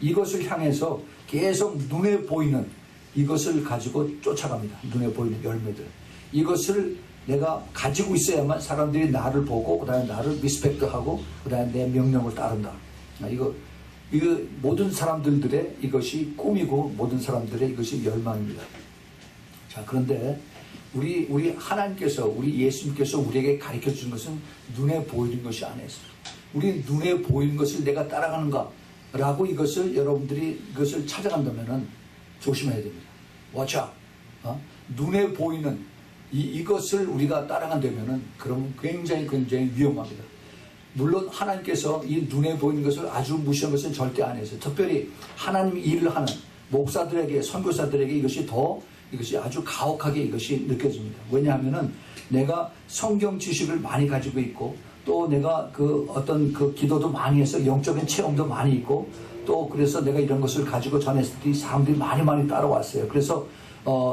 이것을 향해서 계속 눈에 보이는 이것을 가지고 쫓아갑니다. 눈에 보이는 열매들. 이것을 내가 가지고 있어야만 사람들이 나를 보고 그다음에 나를 리스펙트하고 그다음에 내 명령을 따른다. 이거 모든 사람들의 이것이 꿈이고 모든 사람들의 이것이 열망입니다. 자, 그런데 우리 하나님께서 우리 예수님께서 우리에게 가르쳐 주는 것은 눈에 보이는 것이 아니에요. 우리 눈에 보이는 것을 내가 따라가는가라고 이것을 여러분들이 이것을 찾아간다면은 조심해야 됩니다. watch out. 눈에 보이는 이것을 우리가 따라간다면은 그러면 굉장히 위험합니다. 물론 하나님께서 이 눈에 보이는 것을 아주 무시한 것은 절대 안 했어요. 특별히 하나님 일을 하는 목사들에게 선교사들에게 이것이 아주 가혹하게 이것이 느껴집니다. 왜냐하면은 내가 성경 지식을 많이 가지고 있고 또 내가 어떤 기도도 많이 해서 영적인 체험도 많이 있고 또 그래서 내가 이런 것을 가지고 전했을 때 사람들이 많이 따라왔어요. 그래서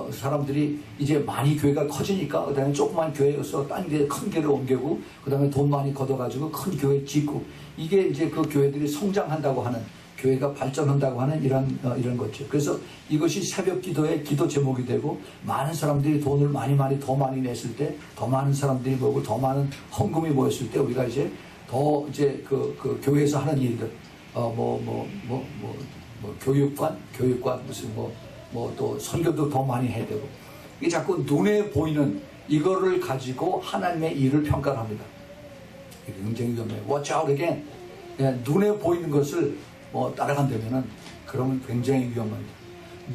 사람들이 이제 많이 교회가 커지니까 그다음에 조그만 교회에서 딴 데 큰 교회를 옮기고 그다음에 돈 많이 걷어가지고 큰 교회 짓고 이게 이제 그 교회들이 성장한다고 하는 교회가 발전한다고 하는 이런 거죠. 그래서 이것이 새벽 기도의 기도 제목이 되고 많은 사람들이 돈을 더 많이 냈을 때 더 많은 사람들이 모이고 더 많은 헌금이 모였을 때 우리가 이제 더 이제 그 교회에서 하는 일들 교육관 무슨 또 선교도 더 많이 해야 되고 이게 자꾸 눈에 보이는 이거를 가지고 하나님의 일을 평가를 합니다. 이게 굉장히 위험해요. Watch out again. 눈에 보이는 것을 따라간다면은 그러면 굉장히 위험합니다.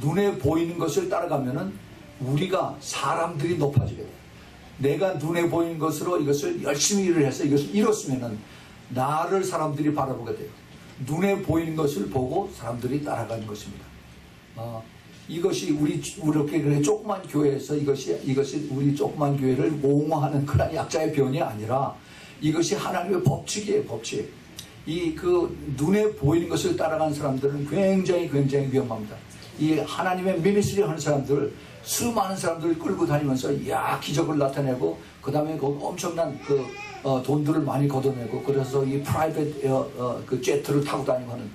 눈에 보이는 것을 따라가면은 우리가 사람들이 높아지게 돼요. 내가 눈에 보이는 것으로 이것을 열심히 일을 해서 이것을 이뤘으면은 나를 사람들이 바라보게 돼요. 눈에 보이는 것을 보고 사람들이 따라가는 것입니다. 이것이 우리 이렇게 조그만 교회에서 이것이 우리 조그만 교회를 옹호하는 그런 약자의 변이 아니라 이것이 하나님의 법칙이에요, 법칙. 눈에 보이는 것을 따라가는 사람들은 굉장히 위험합니다. 이 하나님의 미니스트리 하는 사람들, 수많은 사람들을 끌고 다니면서 기적을 나타내고, 그 다음에 엄청난 돈들을 많이 걷어내고, 그래서 이 프라이빗 제트를 타고 다니고 하는,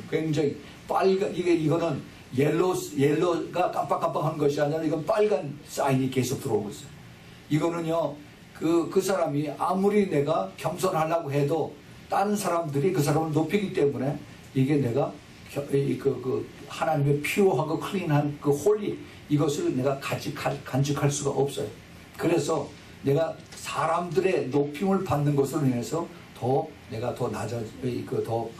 굉장히 빨간, 이거는 옐로가 깜빡깜빡한 것이 아니라 이건 빨간 사인이 계속 들어오고 있어요. 이거는요, 그 사람이 아무리 내가 겸손하려고 해도 다른 사람들이 그 사람을 높이기 때문에 이게 내가 하나님의 피오하고 클린한 홀리 이것을 내가 간직할 수가 없어요. 그래서 내가 사람들의 높임을 받는 것으로 인해서 내가 더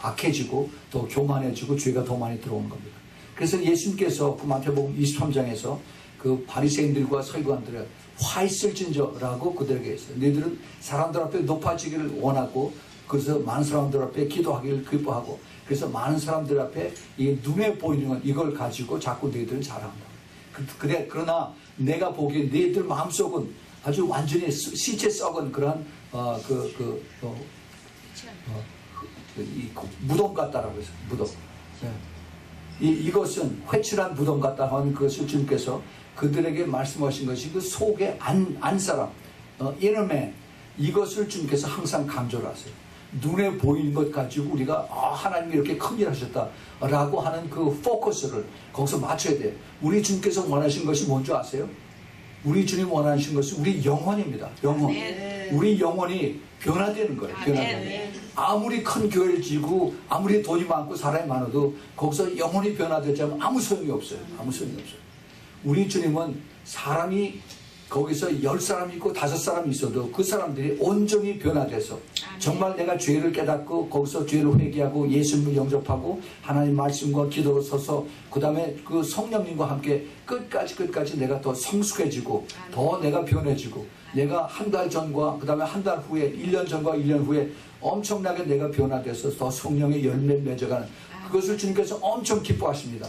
악해지고 더 교만해지고 죄가 더 많이 들어오는 겁니다. 그래서 예수님께서 그 마태복음 23장에서 그 바리새인들과 서기관들을 화 있을진저라고 그들에게 했어요. 너희들은 사람들 앞에 높아지기를 원하고 그래서 많은 사람들 앞에 기도하기를 기뻐하고 그래서 많은 사람들 앞에 이 눈에 보이는 건 이걸 가지고 자꾸 너희들은 자랑한다. 그러나 내가 보기엔 너희들 마음속은 아주 완전히 시체 썩은 그런 이 무덤 같다라고 해서 무덤. 이것은 회칠한 무덤 같다 하는 그것을 주님께서 그들에게 말씀하신 것이 그 속에 안 사람, 이놈의 이것을 주님께서 항상 강조를 하세요. 눈에 보이는 것 가지고 우리가 하나님이 이렇게 큰 일 하셨다라고 하는 그 포커스를 거기서 맞춰야 돼요. 우리 주님께서 원하신 것이 뭔지 아세요? 우리 주님 원하신 것은 우리 영혼입니다. 영혼. 우리 영혼이 변화되는 거예요. 변화되는. 아무리 큰 교회를 지고 아무리 돈이 많고 사람이 많아도 거기서 영혼이 변화되지 않으면 아무 소용이 없어요. 아무 소용이 없어요. 우리 주님은 사람이 거기서 10사람이 있고 5사람이 있어도 그 사람들이 온전히 변화돼서 정말 내가 죄를 깨닫고 거기서 죄를 회개하고 예수님을 영접하고 하나님 말씀과 기도로 서서 그 다음에 그 성령님과 함께 끝까지 내가 더 성숙해지고 더 내가 변해지고 내가 한 달 전과 그 다음에 한 달 후에 1년 전과 1년 후에 엄청나게 내가 변화돼서 더 성령의 열매를 맺어가는 그것을 주님께서 엄청 기뻐하십니다.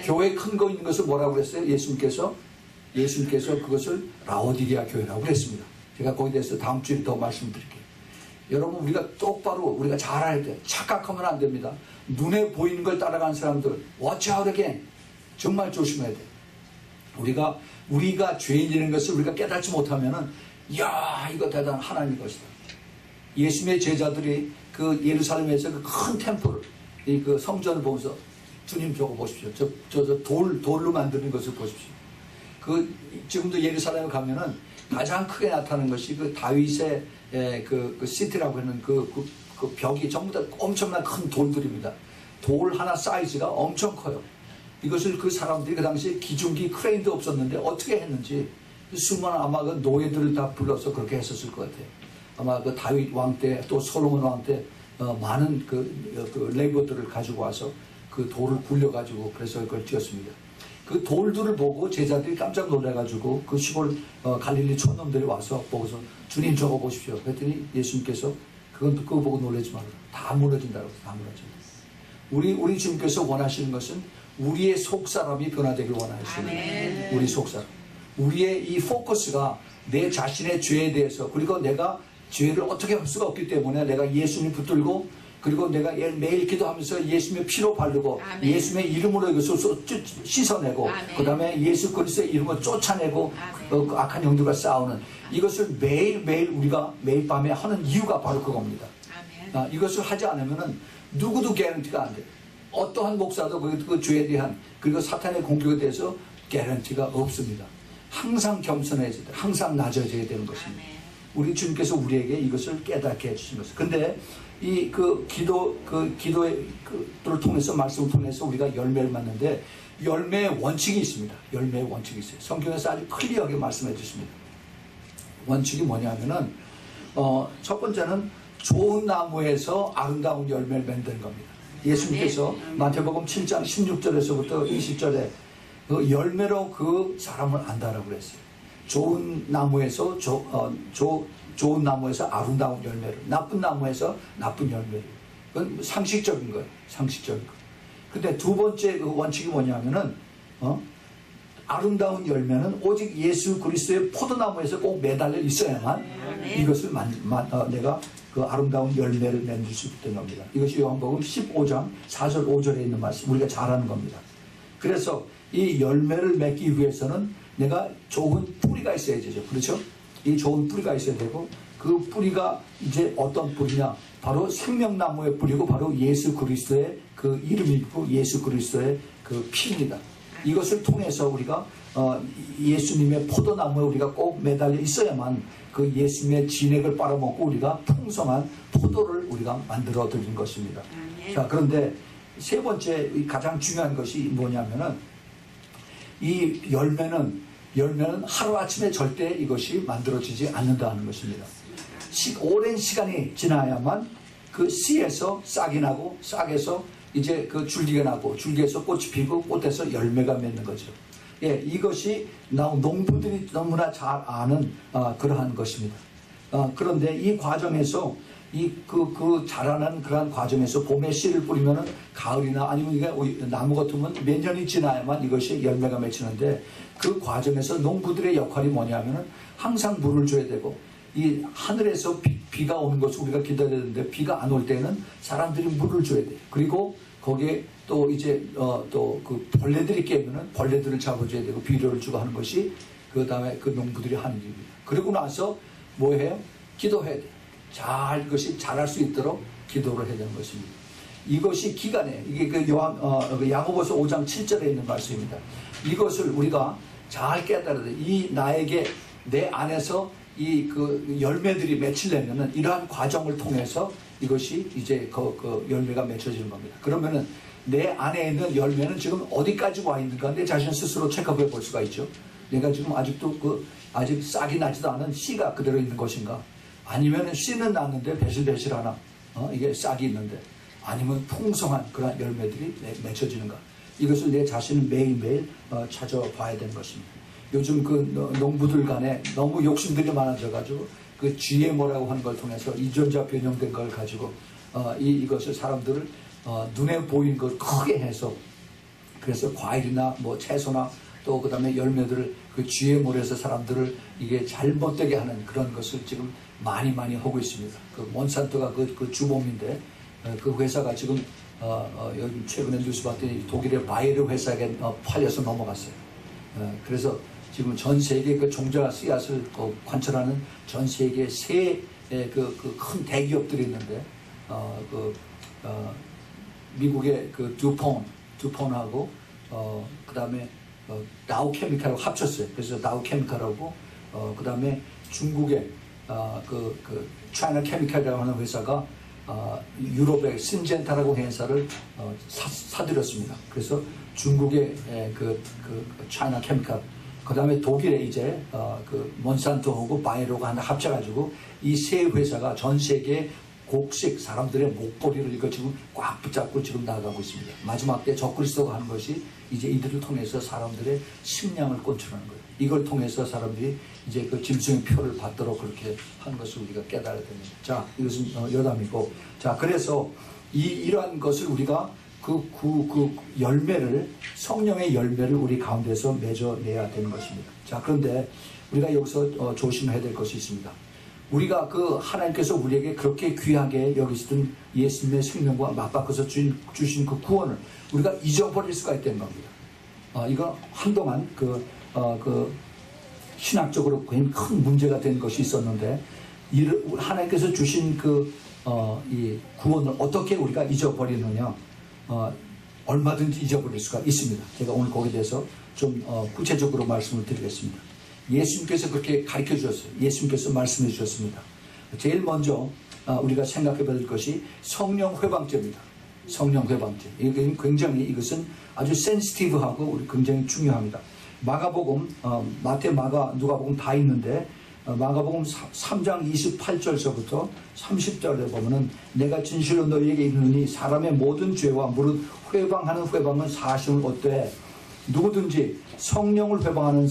교회 큰 거 있는 것을 뭐라고 그랬어요? 예수님께서 그것을 라오디게아 교회라고 그랬습니다. 제가 거기에 대해서 다음 주에 더 말씀드릴게요. 여러분 우리가 똑바로 우리가 잘해야 돼. 착각하면 안 됩니다. 눈에 보이는 걸 따라가는 사람들 watch out again. 정말 조심해야 돼. 우리가 죄인이라는 것을 우리가 깨닫지 못하면은 이야 이거 대단한 하나님의 것이다. 예수님의 제자들이 그 예루살렘에서 그 큰 템플 그 성전을 보면서 주님 저거 보십시오. 저 돌로 만드는 것을 보십시오. 지금도 예루살렘에 가면은 가장 크게 나타나는 것이 그 다윗의 그 시티라고 하는 그 벽이 전부 다 엄청난 큰 돌들입니다. 돌 하나 사이즈가 엄청 커요. 이것을 그 사람들이 그 당시에 기중기 크레인도 없었는데 어떻게 했는지 수많은 아마 그 노예들을 다 불러서 그렇게 했었을 것 같아요. 아마 그 다윗 왕 때 또 솔로몬 왕 때 많은 그 레이버들을 가지고 와서 그 돌을 굴려가지고 그래서 그걸 지었습니다. 그 돌들을 보고 제자들이 깜짝 놀라가지고 그 시골 갈릴리 촌놈들이 와서 보고서 주님 저거 보십시오. 그랬더니 예수님께서 그거 보고 놀라지 말라. 다 무너진다고 다 무너진다. 우리 주님께서 원하시는 것은 우리의 속사람이 변화되길 원하시는 우리 속사람. 우리의 이 포커스가 내 자신의 죄에 대해서 그리고 내가 죄를 어떻게 할 수가 없기 때문에 내가 예수님 붙들고 그리고 내가 매일 기도하면서 예수님의 피로 바르고 예수님의 이름으로 이것을 씻어내고 그 다음에 예수 그리스도의 이름으로 쫓아내고 그 악한 영들과 싸우는 이것을 매일매일 우리가 매일 밤에 하는 이유가 바로 그겁니다. 이것을 하지 않으면 누구도 개런티가 안 돼요. 어떠한 목사도 그 죄에 대한 그리고 사탄의 공격에 대해서 개런티가 없습니다. 항상 겸손해져야 돼요. 항상 낮아져야 되는 것입니다. 우리 주님께서 우리에게 이것을 깨닫게 해주신 것입니다. 근데 이 기도를 통해서 말씀을 통해서 우리가 열매를 맞는데 열매의 원칙이 있습니다. 열매의 원칙이 있어요. 성경에서 아주 클리어하게 말씀해 주십니다. 원칙이 뭐냐면은 첫 번째는 좋은 나무에서 아름다운 열매를 맺는 겁니다. 예수님께서 마태복음 7장 16절에서부터 20절에 그 열매로 그 사람을 안다라고 그랬어요. 좋은 나무에서 좋은 나무에서 아름다운 열매를, 나쁜 나무에서 나쁜 열매를. 그건 상식적인 거예요. 상식적인 거. 근데 두 번째 그 원칙이 뭐냐면은 아름다운 열매는 오직 예수 그리스도의 포도나무에서 꼭 매달려 있어야만 이것을 내가 그 아름다운 열매를 맺을 수 있다는 겁니다. 이것이 요한복음 15장 4절 5절에 있는 말씀, 우리가 잘 아는 겁니다. 그래서 이 열매를 맺기 위해서는 내가 좋은 뿌리가 있어야 되죠. 그렇죠? 이 좋은 뿌리가 있어야 되고 그 뿌리가 이제 어떤 뿌리냐? 바로 생명나무의 뿌리고 바로 예수 그리스도의 그 이름이고 예수 그리스도의 그 피입니다. 이것을 통해서 우리가 예수님의 포도나무에 우리가 꼭 매달려 있어야만 그 예수님의 진액을 빨아먹고 우리가 풍성한 포도를 우리가 만들어 드린 것입니다. 자, 그런데 세 번째 가장 중요한 것이 뭐냐면은 이 열매는 하루아침에 절대 이것이 만들어지지 않는다는 것입니다. 오랜 시간이 지나야만 그 씨에서 싹이 나고 싹에서 이제 그 줄기가 나고 줄기에서 꽃이 피고 꽃에서 열매가 맺는 거죠. 예, 이것이 농부들이 너무나 잘 아는 그러한 것입니다. 그런데 이 과정에서 그 자라는 그러한 과정에서 봄에 씨를 뿌리면은 가을이나 아니면 이게 나무 같으면 몇 년이 지나야만 이것이 열매가 맺히는데 그 과정에서 농부들의 역할이 뭐냐면은 항상 물을 줘야 되고 이 하늘에서 비가 오는 것을 우리가 기다려야 되는데 비가 안 올 때는 사람들이 물을 줘야 돼요. 그리고 거기에 또 이제 또 그 벌레들이 깨면은 벌레들을 잡아줘야 되고 비료를 주고 하는 것이 그 다음에 그 농부들이 하는 일입니다. 그러고 나서 뭐 해요? 기도해야 돼요. 잘 이것이 자랄 수 있도록 기도를 해야 되는 것입니다. 이것이 기간에 이게 그 야고보서 5장 7절에 있는 말씀입니다. 이것을 우리가 잘 깨달아야 돼. 이 나에게 내 안에서 이 그 열매들이 맺히려면은 이러한 과정을 통해서 이것이 이제 그 열매가 맺혀지는 겁니다. 그러면은 내 안에 있는 열매는 지금 어디까지 와 있는가 내 자신 스스로 체크해 볼 수가 있죠. 내가 지금 아직도 아직 싹이 나지도 않은 씨가 그대로 있는 것인가? 아니면은 씨는 났는데 배실배실하나? 이게 싹이 있는데 아니면 풍성한 그런 열매들이 맺혀지는가? 이것을 내 자신은 매일매일 찾아봐야 되는 것입니다. 요즘 그 농부들 간에 너무 욕심들이 많아져가지고 그 GMO라고 하는 걸 통해서 유전자 변형된 걸 가지고 이것을 사람들을 눈에 보이는 걸 크게 해서 그래서 과일이나 뭐 채소나 또 그 다음에 열매들을 그 GMO로 해서 사람들을 이게 잘못되게 하는 그런 것을 지금 많이 하고 있습니다. 그 몬산토가 그 주범인데 그 회사가 지금 여기 최근에 뉴스 봤더니 독일의 바이에르 회사에 팔려서 넘어갔어요. 그래서 지금 전 세계 그 종자 씨앗을 관철하는 전 세계 세 그 큰 대기업들이 있는데 미국의 그 두폰하고 그 다음에 다우케미칼하고 합쳤어요. 그래서 다우케미칼하고 그 다음에 중국의 그 차이나 케미칼이라고 하는 회사가 유럽의 신젠타라고 하는 회사를 사들였습니다. 그래서 중국의 그 차이나 케미칼, 그 다음에 독일에 이제 그 몬산토하고 바이에르가 하나 합쳐가지고 이 세 회사가 전 세계 곡식 사람들의 목걸이를 이거 지금 꽉 붙잡고 지금 나가고 있습니다. 마지막 때 적그리스도가 하는 것이 이제 이들을 통해서 사람들의 식량을 꼰출하는 거예요. 이걸 통해서 사람들이 이제 그 짐승의 표를 받도록 그렇게 하는 것을 우리가 깨달아야 됩니다. 자, 이것은 여담이고, 자, 그래서 이러한 것을 우리가 그 열매를, 성령의 열매를 우리 가운데서 맺어내야 되는 것입니다. 자, 그런데 우리가 여기서 조심해야 될 것이 있습니다. 우리가 그 하나님께서 우리에게 그렇게 귀하게 여기시던 예수님의 생명과 맞바꿔서 주신 그 구원을 우리가 잊어버릴 수가 있다는 겁니다. 이거 한동안 신학적으로 굉장히 큰 문제가 된 것이 있었는데, 하나님께서 주신 이 구원을 어떻게 우리가 잊어버리느냐, 얼마든지 잊어버릴 수가 있습니다. 제가 오늘 거기에 대해서 좀 구체적으로 말씀을 드리겠습니다. 예수님께서 그렇게 가르쳐 주셨어요. 예수님께서 말씀해 주셨습니다. 제일 먼저 우리가 생각해 볼 것이 성령 회방죄입니다. 성령 회방죄. 이게 굉장히 이것은 아주 센시티브하고 우리 굉장히 중요합니다. 마가복음, 마태, 마가, 누가복음 다 있는데 마가복음 3장 28절서부터 30절에 보면은 내가 진실로 너희에게 이르노니 사람의 모든 죄와 무릇 회방하는 회방은 사심을 얻되 누구든지 성령을 회방하는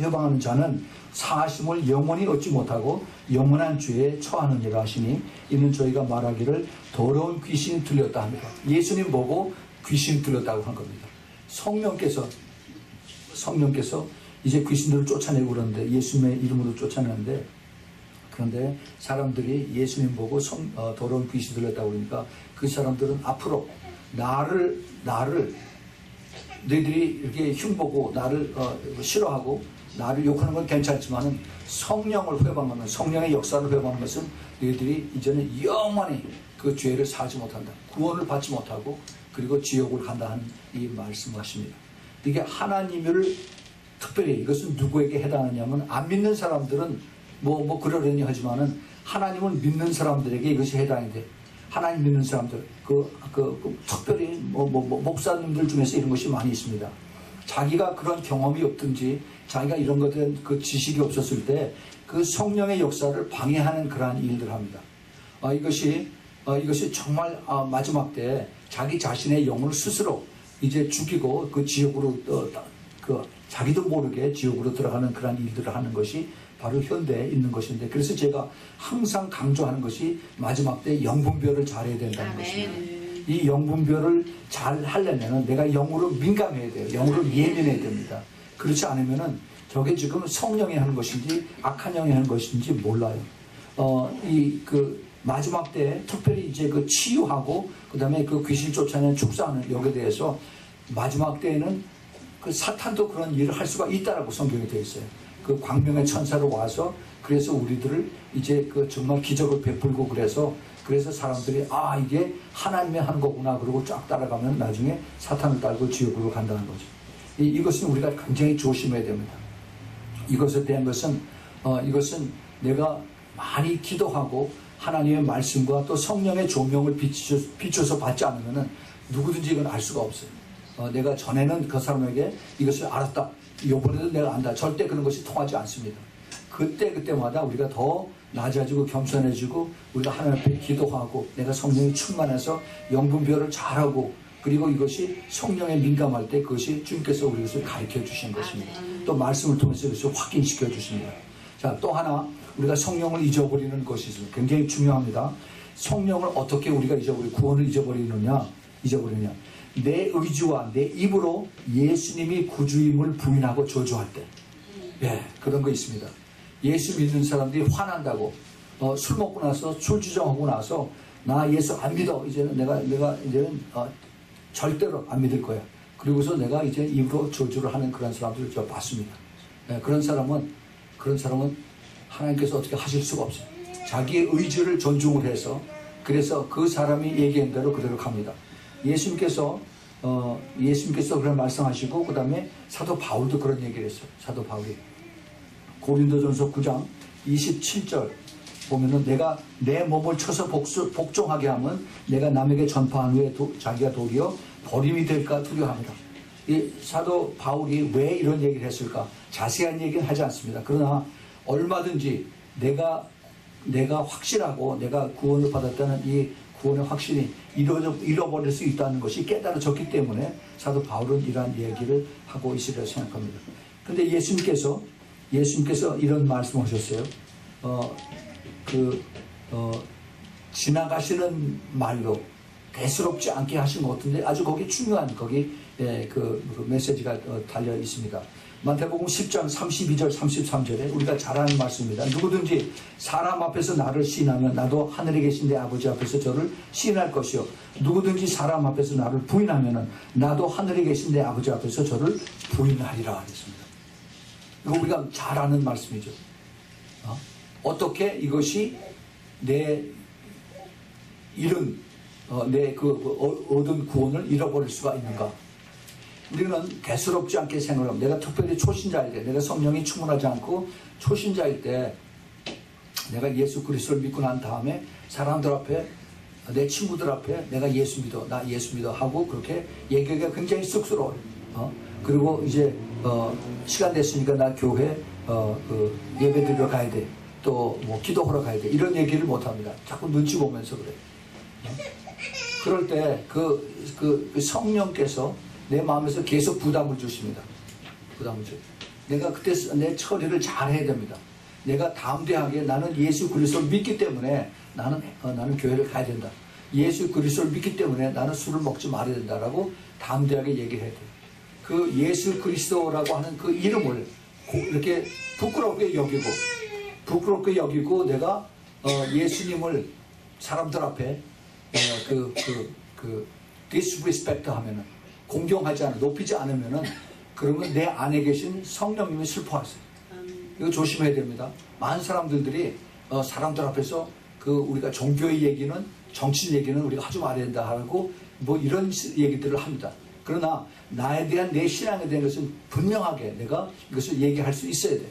회방하는 자는 사심을 영원히 얻지 못하고 영원한 죄에 처하느니라 하시니 이는 저희가 말하기를 더러운 귀신이 들렸다 합니다. 예수님 보고 귀신이 들렸다고 한 겁니다. 성령께서 이제 귀신들을 쫓아내고 그러는데 예수님의 이름으로 쫓아내는데, 그런데 사람들이 예수님 보고 더러운 귀신 들렸다고 그러니까 그 사람들은 앞으로 나를 너희들이 이렇게 흉보고 나를 싫어하고 나를 욕하는 건 괜찮지만은 성령을 회방하는, 성령의 역사를 회방하는 것은 너희들이 이제는 영원히 그 죄를 사지 못한다, 구원을 받지 못하고 그리고 지옥을 간다 하는 이 말씀하십니다. 이게 하나님을 특별히 이것은 누구에게 해당하냐면 안 믿는 사람들은 뭐 그러려니 하지만은 하나님을 믿는 사람들에게 이것이 해당이 돼. 하나님 믿는 사람들, 특별히 목사님들 중에서 이런 것이 많이 있습니다. 자기가 그런 경험이 없든지 자기가 이런 것에 대한 그 지식이 없었을 때 그 성령의 역사를 방해하는 그러한 일들을 합니다. 이것이 정말 마지막 때 자기 자신의 영혼을 스스로 이제 죽이고 그 지옥으로 그 자기도 모르게 지옥으로 들어가는 그런 일들을 하는 것이 바로 현대에 있는 것인데, 그래서 제가 항상 강조하는 것이 마지막 때 영분별을 잘해야 된다는 것입니다. 이 영분별을 잘 하려면 내가 영으로 민감해야 돼요. 영으로 예민해야 됩니다. 그렇지 않으면은 저게 지금 성령이 하는 것인지 악한 영이 하는 것인지 몰라요. 마지막 때 특별히 이제 그 치유하고 그다음에 그 귀신 쫓아내는 축사하는 여기에 대해서 마지막 때에는 그 사탄도 그런 일을 할 수가 있다라고 성경에 되어 있어요. 그 광명의 천사로 와서 그래서 우리들을 이제 그 정말 기적을 베풀고 그래서 사람들이 이게 하나님이 하는 거구나 그러고 쫙 따라가면 나중에 사탄을 따르고 지옥으로 간다는 거죠. 이것은 우리가 굉장히 조심해야 됩니다. 이것에 대한 것은 이것은 내가 많이 기도하고 하나님의 말씀과 또 성령의 조명을 비춰서 받지 않으면 누구든지 이건 알 수가 없어요. 내가 전에는 그 사람에게 이것을 알았다, 이번에도 내가 안다, 절대 그런 것이 통하지 않습니다. 그때마다 우리가 더 낮아지고 겸손해지고 우리가 하나님 앞에 기도하고 내가 성령이 충만해서 영분별을 잘하고, 그리고 이것이 성령에 민감할 때 그것이 주님께서 우리 것을 가르쳐 주신 것입니다. 또 말씀을 통해서 그것을 확인시켜 주십니다. 자, 또 하나 우리가 성령을 잊어버리는 것이 있습니다. 굉장히 중요합니다. 성령을 어떻게 우리가 구원을 잊어버리느냐? 내 의지와 내 입으로 예수님이 구주임을 부인하고 저주할 때, 그런 거 있습니다. 예수 믿는 사람들이 화난다고 술 먹고 나서 술주정하고 나서 나 예수 안 믿어, 이제는 내가 이제는 절대로 안 믿을 거야. 그리고서 내가 이제 입으로 저주를 하는 그런 사람들을 제가 봤습니다. 그런 사람은 하나님께서 어떻게 하실 수가 없어요. 자기의 의지를 존중을 해서 그래서 그 사람이 얘기한 대로 그대로 갑니다. 예수님께서 그런 말씀하시고, 그 다음에 사도 바울도 그런 얘기를 했어요. 사도 바울이 고린도전서 9장 27절 보면은 내가 내 몸을 쳐서 복종하게 하면 내가 남에게 전파한 후에 자기가 도리어 버림이 될까 두려워합니다. 이 사도 바울이 왜 이런 얘기를 했을까? 자세한 얘기는 하지 않습니다. 그러나 얼마든지 내가 확실하고 내가 구원을 받았다는 이 구원의 확신이 잃어버릴 수 있다는 것이 깨달아졌기 때문에 사도 바울은 이러한 얘기를 하고 있으리라 생각합니다. 그런데 예수님께서 이런 말씀하셨어요. 지나가시는 말로 대수롭지 않게 하신 것 같은데 아주 거기 중요한 그 메시지가 달려 있습니다. 마태복음 10장 32절 33절에 우리가 잘 아는 말씀입니다. 누구든지 사람 앞에서 나를 시인하면 나도 하늘에 계신 내 아버지 앞에서 저를 시인할 것이요, 누구든지 사람 앞에서 나를 부인하면 나도 하늘에 계신 내 아버지 앞에서 저를 부인하리라 했습니다. 이거 우리가 잘 아는 말씀이죠. 어떻게 이것이 내 잃은 내 얻은 구원을 잃어버릴 수가 있는가? 우리는 대수롭지 않게 생각하면, 내가 특별히 초신자일 때, 내가 성령이 충만하지 않고 초신자일 때 내가 예수 그리스도를 믿고 난 다음에 사람들 앞에, 내 친구들 앞에 내가 예수 믿어, 나 예수 믿어 하고 그렇게 얘기하기가 굉장히 쑥스러워요. 그리고 이제 시간 됐으니까 나 교회 예배 드리러 가야 돼, 또 뭐 기도하러 가야 돼, 이런 얘기를 못합니다. 자꾸 눈치 보면서 그래요. 그럴 때 그 성령께서 내 마음에서 계속 부담을 주십니다. 부담을 줘요. 내가 그때 내 처리를 잘 해야 됩니다. 내가 담대하게 나는 예수 그리스도를 믿기 때문에 나는 교회를 가야 된다. 예수 그리스도를 믿기 때문에 나는 술을 먹지 말아야 된다라고 담대하게 얘기를 해야 돼요. 그 예수 그리스도라고 하는 그 이름을 이렇게 부끄럽게 여기고 내가 예수님을 사람들 앞에 disrespect 하면은, 공경하지 않아, 높이지 않으면은, 그러면 내 안에 계신 성령님이 슬퍼하세요. 이거 조심해야 됩니다. 많은 사람들이 사람들 앞에서 우리가 종교의 얘기는, 정치 얘기는 우리가 하지 말아야 된다 하고 뭐 이런 얘기들을 합니다. 그러나 나에 대한, 내 신앙에 대한 것은 분명하게 내가 이것을 얘기할 수 있어야 돼.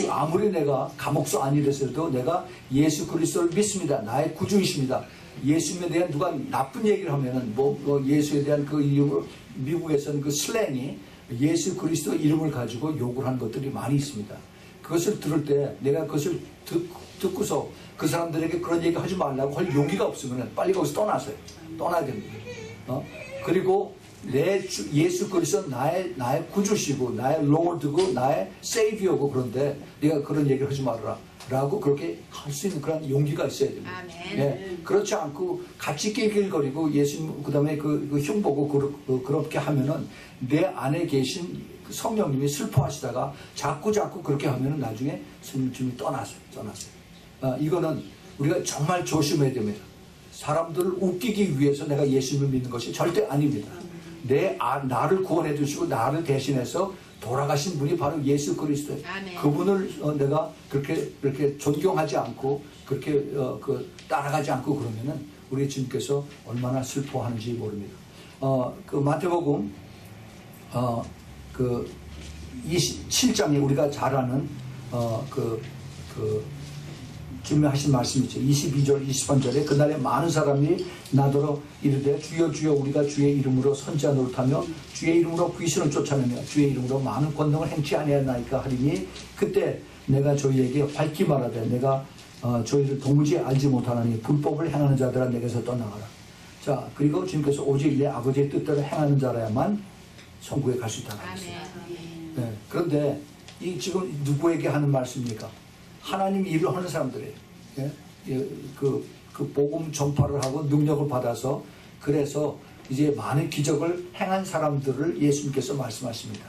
아무리 내가 감옥소 아니랬어도 내가 예수 그리스도를 믿습니다. 나의 구주이십니다. 예수님에 대한 누가 나쁜 얘기를 하면은 예수에 대한 그 이름으로, 미국에서는 그 슬랭이 예수 그리스도 이름을 가지고 욕을 한 것들이 많이 있습니다. 그것을 들을 때 내가 그것을 듣고서 그 사람들에게 그런 얘기 하지 말라고 할 용기가 없으면 빨리 거기서 떠나야 됩니다. 그리고 내 예수 그리스도 나의 구주시고 나의 로드고 나의 세이비어고 그런데 네가 그런 얘기를 하지 말아라 라고 그렇게 할 수 있는 그런 용기가 있어야 됩니다. 예, 그렇지 않고 같이 낄낄거리고 예수님 그다음에 그 흉보고 그렇게 하면은 내 안에 계신 성령님이 슬퍼하시다가 자꾸 그렇게 하면은 나중에 성령님이 떠났어요. 이거는 우리가 정말 조심해야 됩니다. 사람들을 웃기기 위해서 내가 예수님을 믿는 것이 절대 아닙니다. 나를 구원해 주시고 나를 대신해서 돌아가신 분이 바로 예수 그리스도예요. 그분을 내가 그렇게 존경하지 않고 그렇게 따라가지 않고 그러면은 우리 주님께서 얼마나 슬퍼하는지 모릅니다. 그 마태복음 그 27장에 우리가 잘 아는 주님의 하신 말씀이죠. 22절 23절에 그날에 많은 사람이 나더러 이르되 주여 주여 우리가 주의 이름으로 선지자 노릇하며 주의 이름으로 귀신을 쫓아내며 주의 이름으로 많은 권능을 행치 아니하나이까 하리니 그때 내가 저희에게 밝히 말하되 내가 저희를 도무지 알지 못하나니 불법을 행하는 자들아 내게서 떠나가라. 자, 그리고 주님께서 오직 내 아버지의 뜻대로 행하는 자라야만 천국에 갈 수 있다고 하셨어요. 네, 그런데 이 지금 누구에게 하는 말씀입니까? 하나님 일을 하는 사람들이에요. 그 복음 전파를 하고 능력을 받아서 그래서 이제 많은 기적을 행한 사람들을 예수님께서 말씀하십니다.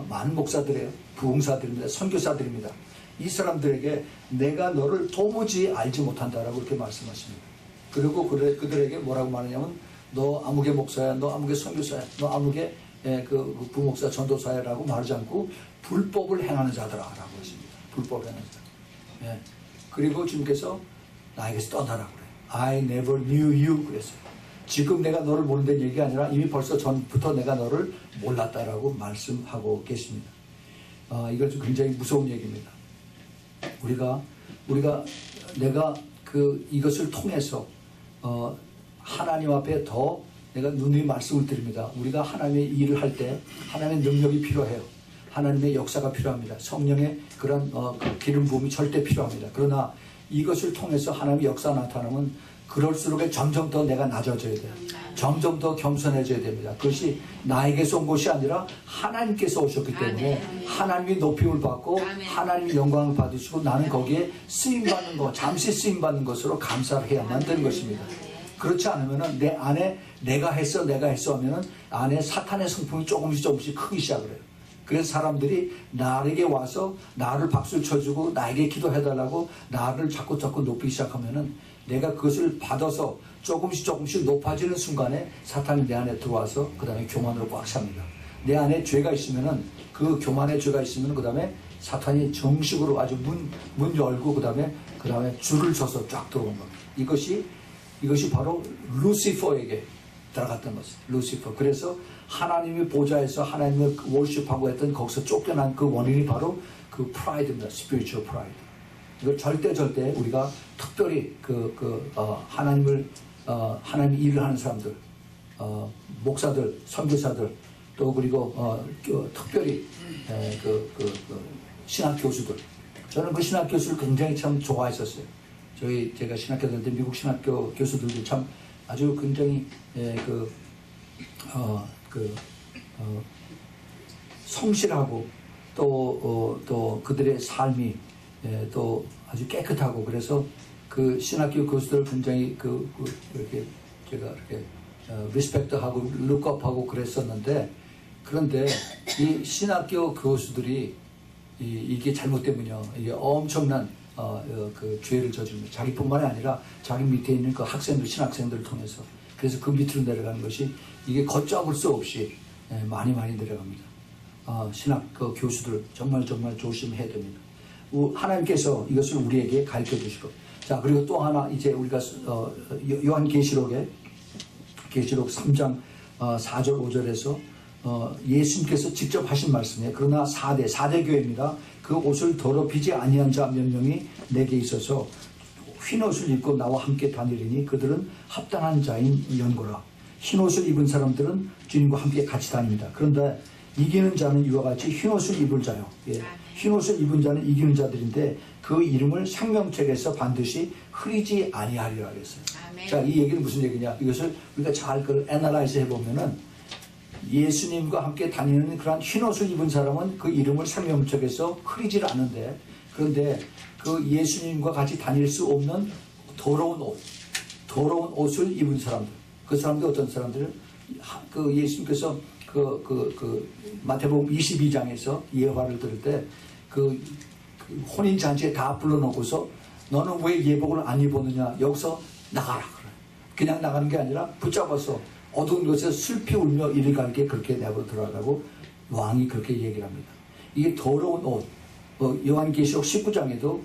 많은 목사들이에요. 부흥사들입니다. 선교사들입니다. 이 사람들에게 내가 너를 도무지 알지 못한다라고 이렇게 말씀하십니다. 그리고 그들에게 뭐라고 말하냐면 너 아무개 목사야, 너 아무개 선교사야, 너 아무개 그 부목사 전도사야라고 말하지 않고 불법을 행하는 자들아라고 하십니다. 불법을 행하는 자. 예. 그리고 주님께서 나에게서 떠나라고 그래요. I never knew you 그랬어요. 지금 내가 너를 모른다는 얘기가 아니라 이미 벌써 전부터 내가 너를 몰랐다라고 말씀하고 계십니다. 이건 좀 굉장히 무서운 얘기입니다. 내가 이것을 통해서 하나님 앞에 더 내가 누누이 말씀을 드립니다. 우리가 하나님의 일을 할 때 하나님의 능력이 필요해요. 하나님의 역사가 필요합니다. 성령의 그런 기름 부음이 절대 필요합니다. 그러나 이것을 통해서 하나님의 역사가 나타나면 그럴수록 점점 더 내가 낮아져야 돼요. 점점 더 겸손해져야 됩니다. 그것이 나에게서 온 것이 아니라 하나님께서 오셨기 때문에 하나님이 높임을 받고 하나님이 영광을 받으시고 나는 거기에 쓰임받는 것, 잠시 쓰임받는 것으로 감사를 해야만 되는 것입니다. 그렇지 않으면 내 안에 내가 했어 하면은 안에 사탄의 성품이 조금씩 크기 시작을 해요. 그래서 사람들이 나에게 와서 나를 박수를 쳐주고 나에게 기도해달라고 나를 자꾸 높이기 시작하면은 내가 그것을 받아서 조금씩 높아지는 순간에 사탄이 내 안에 들어와서 그 다음에 교만으로 꽉 찹니다. 내 안에 죄가 있으면은 그 교만의 죄가 있으면 그 다음에 사탄이 정식으로 아주 문 열고 그 다음에 줄을 서서 쫙 들어온 겁니다. 이것이 바로 루시퍼에게 들어갔던 것이죠. 루시퍼. 그래서 하나님의 보좌에서 하나님을 월십하고 했던 거기서 쫓겨난 그 원인이 바로 그 프라이드입니다. spiritual pride. 이걸 절대 우리가 특별히 하나님의 일을 하는 사람들, 목사들, 선교사들, 또 그리고 특별히 신학 교수들. 저는 그 신학 교수를 굉장히 참 좋아했었어요. 제가 신학교 다닐 때 미국 신학교 교수들도 참 아주 굉장히 성실하고 또 그들의 삶이 또 아주 깨끗하고 그래서 그 신학교 교수들 굉장히 이렇게 제가 이렇게 리스펙트하고 룩업하고 그랬었는데 그런데 이 신학교 교수들이 이게 잘못되면요 이게 엄청난 그 죄를 저지릅니다. 자기뿐만이 아니라 자기 밑에 있는 그 학생들, 신학생들을 통해서 그래서 그 밑으로 내려가는 것이 이게 걷잡을 수 없이 많이 내려갑니다. 신학 교수들 정말 조심해야 됩니다. 하나님께서 이것을 우리에게 가르쳐 주시고 자 그리고 또 하나 이제 우리가 요한계시록 3장 4절 5절에서 예수님께서 직접 하신 말씀이에요. 그러나 4대 교회입니다. 그 옷을 더럽히지 아니한 자 몇 명이 내게 있어서 흰 옷을 입고 나와 함께 다니리니 그들은 합당한 자인 연고라. 흰 옷을 입은 사람들은 주님과 함께 같이 다닙니다. 그런데 이기는 자는 이와 같이 흰 옷을 입을 자요. 예. 흰옷을 입은 자는 이기는 자들인데 그 이름을 생명책에서 반드시 흐리지 아니하리라 그랬어요. 아멘. 자, 이 얘기는 무슨 얘기냐? 이것을 우리가 잘 그걸 애널라이즈 해보면은 예수님과 함께 다니는 그러한 흰옷을 입은 사람은 그 이름을 생명책에서 흐리질 않은데, 그런데 그 예수님과 같이 다닐 수 없는 더러운 옷을 입은 사람들, 그 사람들 어떤 사람들은 그 예수님께서 그 마태복음 22장에서 예화를 들을 때 그 혼인 잔치에 다 불러놓고서 너는 왜 예복을 안 입었느냐, 여기서 나가라 그래. 그냥 나가는 게 아니라 붙잡아서 어두운 곳에서 슬피 울며 이리 갈게 그렇게 내버려 들어가라고 왕이 그렇게 얘기를 합니다. 이게 더러운 옷, 요한계시록 19장에도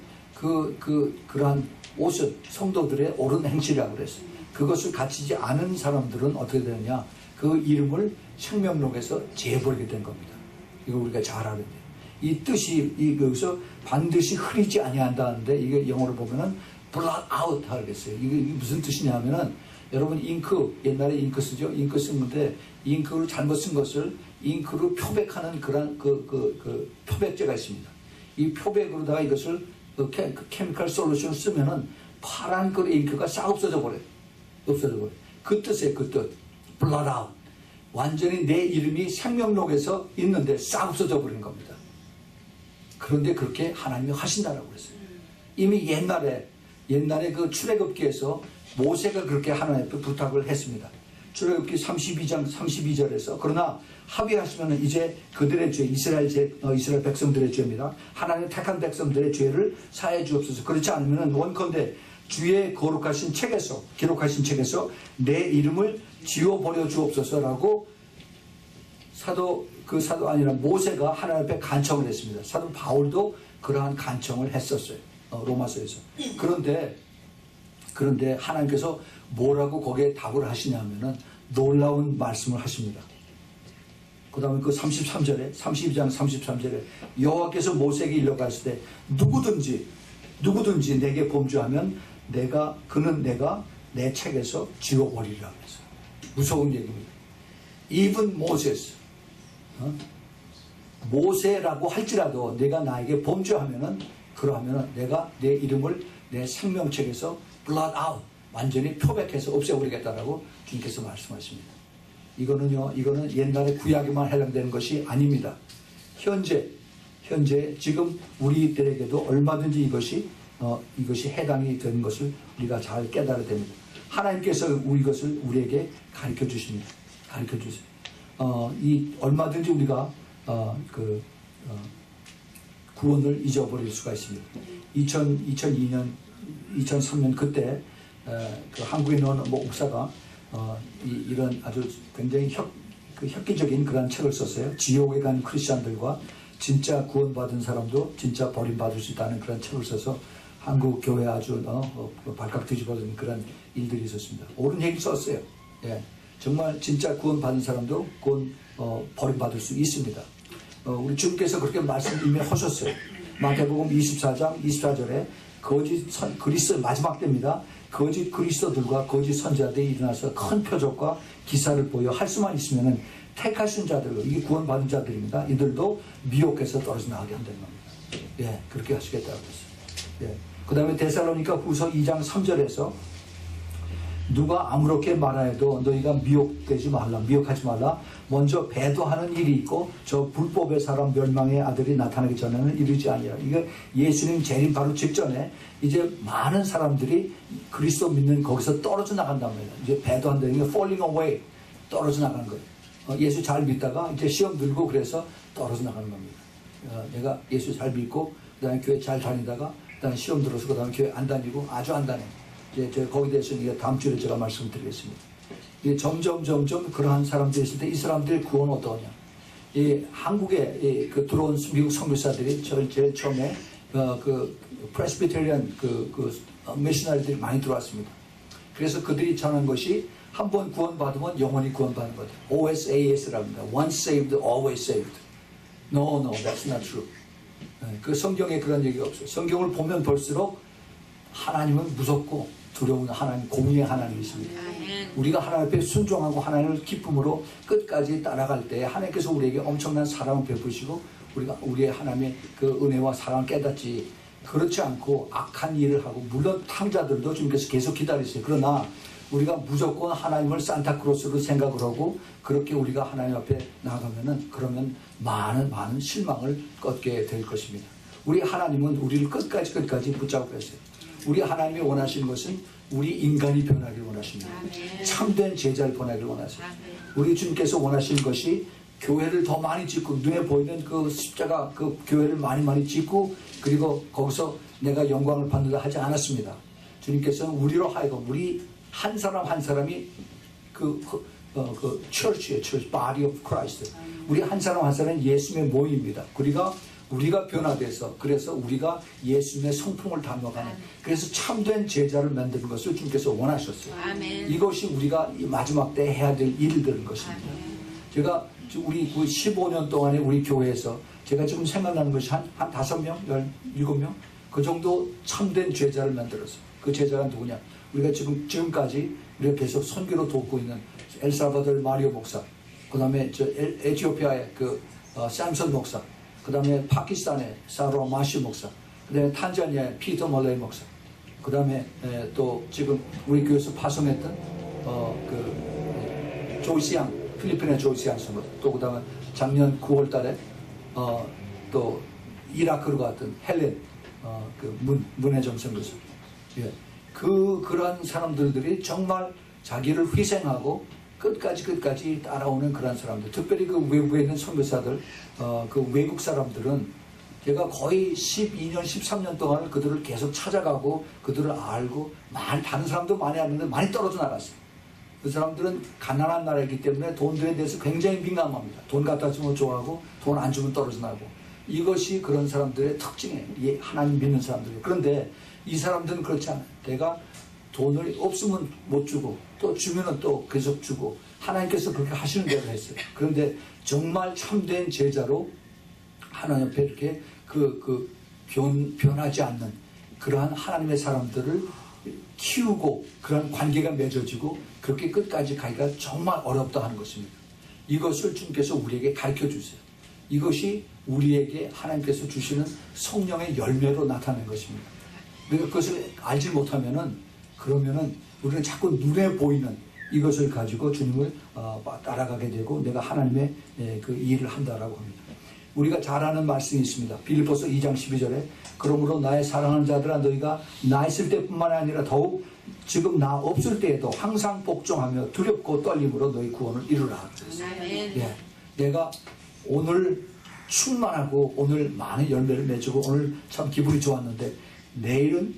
그러한 옷은 성도들의 옳은 행실이라고 그랬어요. 그것을 갖추지 않은 사람들은 어떻게 되느냐, 그 이름을 생명록에서 제버리게 된 겁니다. 이거 우리가 잘 알아야 돼요. 이 뜻이 여기서 반드시 흐리지 아니한다는데, 이게 영어로 보면은 blot out 하겠어요. 이게 무슨 뜻이냐 하면은, 여러분 잉크, 옛날에 잉크 쓰죠? 잉크 쓰는데 잉크를 잘못 쓴 것을 잉크로 표백하는 그런 표백제가 있습니다. 이 표백으로다가 이것을 케미컬 솔루션을 쓰면은 파란 그 잉크가 싹 없어져 버려요. 그 뜻이에요. 그 뜻. blot out. 완전히 내 이름이 생명록에서 있는데 싹 없어져 버리는 겁니다. 그런데 그렇게 하나님이 하신다라고 그랬어요. 이미 옛날에 그 출애굽기에서 모세가 그렇게 하나님께 부탁을 했습니다. 출애굽기 32장 32절에서 그러나 합의하시면 이제 그들의 죄, 이스라엘 백성들의 죄입니다. 하나님 택한 백성들의 죄를 사해 주옵소서. 그렇지 않으면 원컨대 주의 거룩하신 책에서, 기록하신 책에서 내 이름을 지워버려 주옵소서라고 사도 아니라 모세가 하나님 앞에 간청을 했습니다. 사도 바울도 그러한 간청을 했었어요. 로마서에서. 그런데 하나님께서 뭐라고 거기에 답을 하시냐면은 놀라운 말씀을 하십니다. 그 다음에 그 33절에, 32장 33절에 여호와께서 모세에게 일러가실 때 누구든지 내게 범죄하면 그는 내가 내 책에서 지워버리리라 그랬어요. 무서운 얘기입니다. Even Moses, 모세라고 할지라도 내가 나에게 범죄하면은, 그러하면은 내가 내 이름을 내 생명책에서 blot out, 완전히 표백해서 없애버리겠다라고 주님께서 말씀하십니다. 이거는 옛날에 구약에만 해당되는 것이 아닙니다. 현재 지금 우리들에게도 얼마든지 이것이 해당이 되는 것을 우리가 잘 깨달아야 됩니다. 하나님께서 이것을 우리에게 가르쳐 주십니다. 가르쳐 주세요. 얼마든지 우리가 구원을 잊어버릴 수가 있습니다. 2002년, 2003년 그때 그 한국에 있는 목사가 이런 아주 굉장히 혁기적인 그런 책을 썼어요. 지옥에 간 크리스천들과 진짜 구원받은 사람도 진짜 버림받을 수 있다는 그런 책을 써서 한국 교회 아주 발칵 뒤집어진 그런 일들이 있었습니다. 옳은 얘기 썼어요. 예. 정말 진짜 구원받은 사람도 버림받을 수 있습니다. 우리 주님께서 그렇게 말씀 이미 하셨어요. 마태복음 24장 24절에 그리스도 마지막 때입니다. 거짓 그리스도들과 거짓 선지자들이 일어나서 큰 표적과 기사를 보여 할 수만 있으면은 택하신 자들, 이게 구원받은 자들입니다. 이들도 미혹해서 떨어져 나가게 한다는 겁니다. 예, 그렇게 하시겠다고 했어요. 예. 그 다음에 데살로니가 후서 2장 3절에서 누가 아무렇게 말하여도 너희가 미혹하지 말라. 먼저 배도하는 일이 있고 저 불법의 사람 멸망의 아들이 나타나기 전에는 이르지 아니라. 이게 예수님 재림 바로 직전에 이제 많은 사람들이 그리스도 믿는 거기서 떨어져 나간단 말이에요. 이제 배도한다는 게 falling away, 떨어져 나가는 거예요. 예수 잘 믿다가 이제 시험 들고 그래서 떨어져 나가는 겁니다. 내가 예수 잘 믿고 그다음에 교회 잘 다니다가 그다음에 시험 들어서 그다음에 교회 안 다니고 아주 안 다녀요. 이제 거기에 대해서는 다음 주에 제가 말씀드리겠습니다. 이게 점점 그러한 사람들이 있을 때 이 사람들의 구원은 어떠냐? 이 한국에 들어온 미국 선교사들이 제일 처음에 프레스비테리안 미셔너리들이 많이 들어왔습니다. 그래서 그들이 전한 것이 한 번 구원받으면 영원히 구원받는 거다. OSAS라고 합니다. Once saved, always saved. No, that's not true. 그 성경에 그런 얘기가 없어요. 성경을 보면 볼수록 하나님은 무섭고 두려운 하나님, 공의의 하나님이십니다. 우리가 하나님 앞에 순종하고 하나님을 기쁨으로 끝까지 따라갈 때 하나님께서 우리에게 엄청난 사랑을 베푸시고 우리가 우리의 하나님의 그 은혜와 사랑을 깨닫지, 그렇지 않고 악한 일을 하고, 물론 탕자들도 주님께서 계속 기다리세요. 그러나 우리가 무조건 하나님을 산타크로스로 생각을 하고 그렇게 우리가 하나님 앞에 나가면은, 그러면 많은 실망을 걷게 될 것입니다. 우리 하나님은 우리를 끝까지 붙잡고 계세요. 우리 하나님이 원하시는 것은 우리 인간이 변하길 원하십니다. 참된 제자를 보내길 원하세요. 우리 주님께서 원하시는 것이 교회를 더 많이 짓고, 눈에 보이는 그 십자가 그 교회를 많이 짓고, 그리고 거기서 내가 영광을 받는다 하지 않았습니다. 주님께서는 우리로 하여금, 우리 한 사람 한 사람이 church예요. church, body of Christ. 우리 한 사람 한 사람은 예수님의 모임입니다. 우리가 변화돼서, 그래서 우리가 예수님의 성품을 닮아가는, 그래서 참된 제자를 만드는 것을 주님께서 원하셨어요. 이것이 우리가 이 마지막 때 해야 될 일들인 것입니다. 제가 우리 15년 동안에 우리 교회에서 제가 지금 생각나는 것이 한 5명, 17명 그 정도 참된 제자를 만들었어요. 그 제자가 누구냐? 우리가 지금까지 우리가 계속 선교로 돕고 있는 엘살바도르 마리오 목사, 그 다음에 에티오피아의 샘선 목사, 그 다음에 파키스탄의 사로 마시 목사, 그 다음에 탄자니아의 피터 멀레이 목사, 그 다음에 또 지금 우리 교회에서 파송했던 조이시앙, 필리핀의 조이시앙 선교, 또 그 다음에 작년 9월 달에 또 이라크로 갔던 헬렌 문혜정 선교사. 예. 그런 사람들이 정말 자기를 희생하고 끝까지 따라오는 그런 사람들, 특별히 그 외국에 있는 선교사들, 그 외국 사람들은 제가 거의 12년, 13년 동안 그들을 계속 찾아가고 그들을 알고, 다른 사람도 많이 알는데 많이 떨어져 나갔어요. 그 사람들은 가난한 나라이기 때문에 돈들에 대해서 굉장히 민감합니다. 돈 갖다 주면 좋아하고 돈 안 주면 떨어져 나고, 이것이 그런 사람들의 특징이에요. 하나님 믿는 사람들이에요. 그런데 이 사람들은 그렇지 않아요. 내가 돈을 없으면 못 주고, 또 주면은 또 계속 주고, 하나님께서 그렇게 하시는 대로 했어요. 그런데 정말 참된 제자로 하나님 앞에 이렇게 변하지 않는 그러한 하나님의 사람들을 키우고, 그런 관계가 맺어지고, 그렇게 끝까지 가기가 정말 어렵다 하는 것입니다. 이것을 주님께서 우리에게 가르쳐 주세요. 이것이 우리에게 하나님께서 주시는 성령의 열매로 나타나는 것입니다. 우리가 그것을 알지 못하면은, 그러면은 우리는 자꾸 눈에 보이는 이것을 가지고 주님을 따라가게 되고, 내가 하나님의 그 일을 한다라고 합니다. 우리가 잘 아는 말씀이 있습니다. 빌립보서 2장 12절에 그러므로 나의 사랑하는 자들아, 너희가 나 있을 때뿐만 아니라 더욱 지금 나 없을 때에도 항상 복종하며 두렵고 떨림으로 너희 구원을 이루라. 예, 내가 오늘 충만하고 오늘 많은 열매를 맺고 오늘 참 기분이 좋았는데, 내일은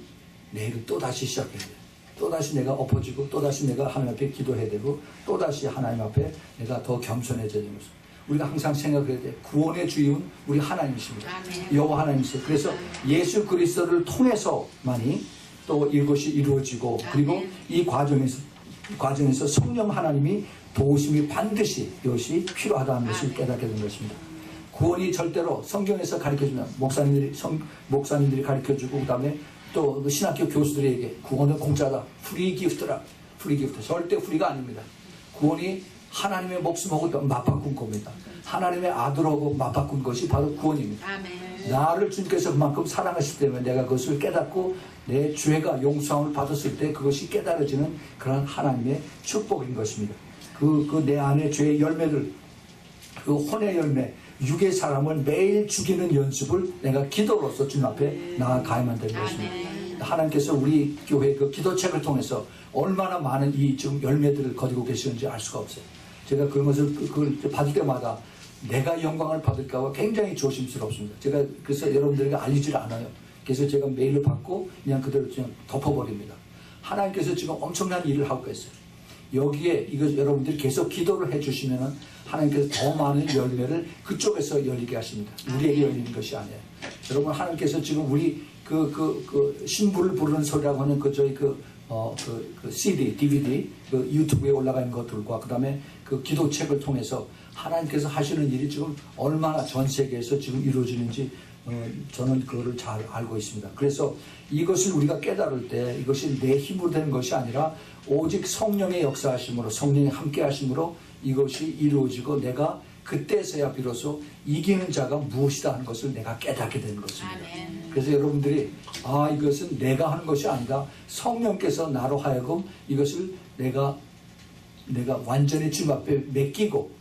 또다시 시작해야 돼요. 또다시 내가 엎어지고, 또다시 내가 하나님 앞에 기도해야 되고, 또다시 하나님 앞에 내가 더 겸손해져야 되는 것입니다. 우리가 항상 생각해야 돼요. 구원의 주인은 우리 하나님이십니다. 여호와 하나님이세요. 그래서 예수 그리스도를 통해서만이 또 이것이 이루어지고, 그리고 이 과정에서 성령 하나님이 도우심이 반드시 이것이 필요하다는 것을 깨닫게 된 것입니다. 구원이 절대로 성경에서 가르쳐주면 목사님들이 가르쳐주고, 그 다음에 또 신학교 교수들에게 구원은 공짜다, 프리 기프트라, 프리 기프트, 절대 프리가 아닙니다. 구원이 하나님의 목숨하고 맞바꾼 겁니다. 하나님의 아들하고 맞바꾼 것이 바로 구원입니다. 아멘. 나를 주님께서 그만큼 사랑하시기 때문에 내가 그것을 깨닫고 내 죄가 용서함을 받았을 때 그것이 깨달아지는 그런 하나님의 축복인 것입니다. 내 안에 죄의 열매를, 그 혼의 열매, 육의 사람을 매일 죽이는 연습을 내가 기도로서 주님 앞에 나아가야만 되는 것입니다. 하나님께서 우리 교회 그 기도책을 통해서 얼마나 많은 이 지금 열매들을 거두고 계시는지 알 수가 없어요. 제가 그런 것을 그걸 받을 때마다 내가 영광을 받을까 봐 굉장히 조심스럽습니다. 제가 그래서 여러분들에게 알리질 않아요. 그래서 제가 메일을 받고 그냥 그대로 그냥 덮어버립니다. 하나님께서 지금 엄청난 일을 하고 계세요. 여기에 이거 여러분들이 계속 기도를 해주시면은 하나님께서 더 많은 열매를 그쪽에서 열리게 하십니다. 우리에게 열리는 것이 아니에요. 여러분, 하나님께서 지금 우리 신부를 부르는 소리라고 하는 저희 CD, DVD, 유튜브에 올라가 있는 것들과 그 다음에 그 기도책을 통해서 하나님께서 하시는 일이 지금 얼마나 전 세계에서 지금 이루어지는지 저는 그거를 잘 알고 있습니다. 그래서 이것을 우리가 깨달을 때 이것이 내 힘으로 되는 것이 아니라 오직 성령의 역사하심으로, 성령이 함께 하심으로 이것이 이루어지고 내가 그때서야 비로소 이기는 자가 무엇이다 하는 것을 내가 깨닫게 되는 것입니다. 아멘. 그래서 여러분들이 이것은 내가 하는 것이 아니다. 성령께서 나로 하여금 이것을 내가 완전히 주님 앞에 맡기고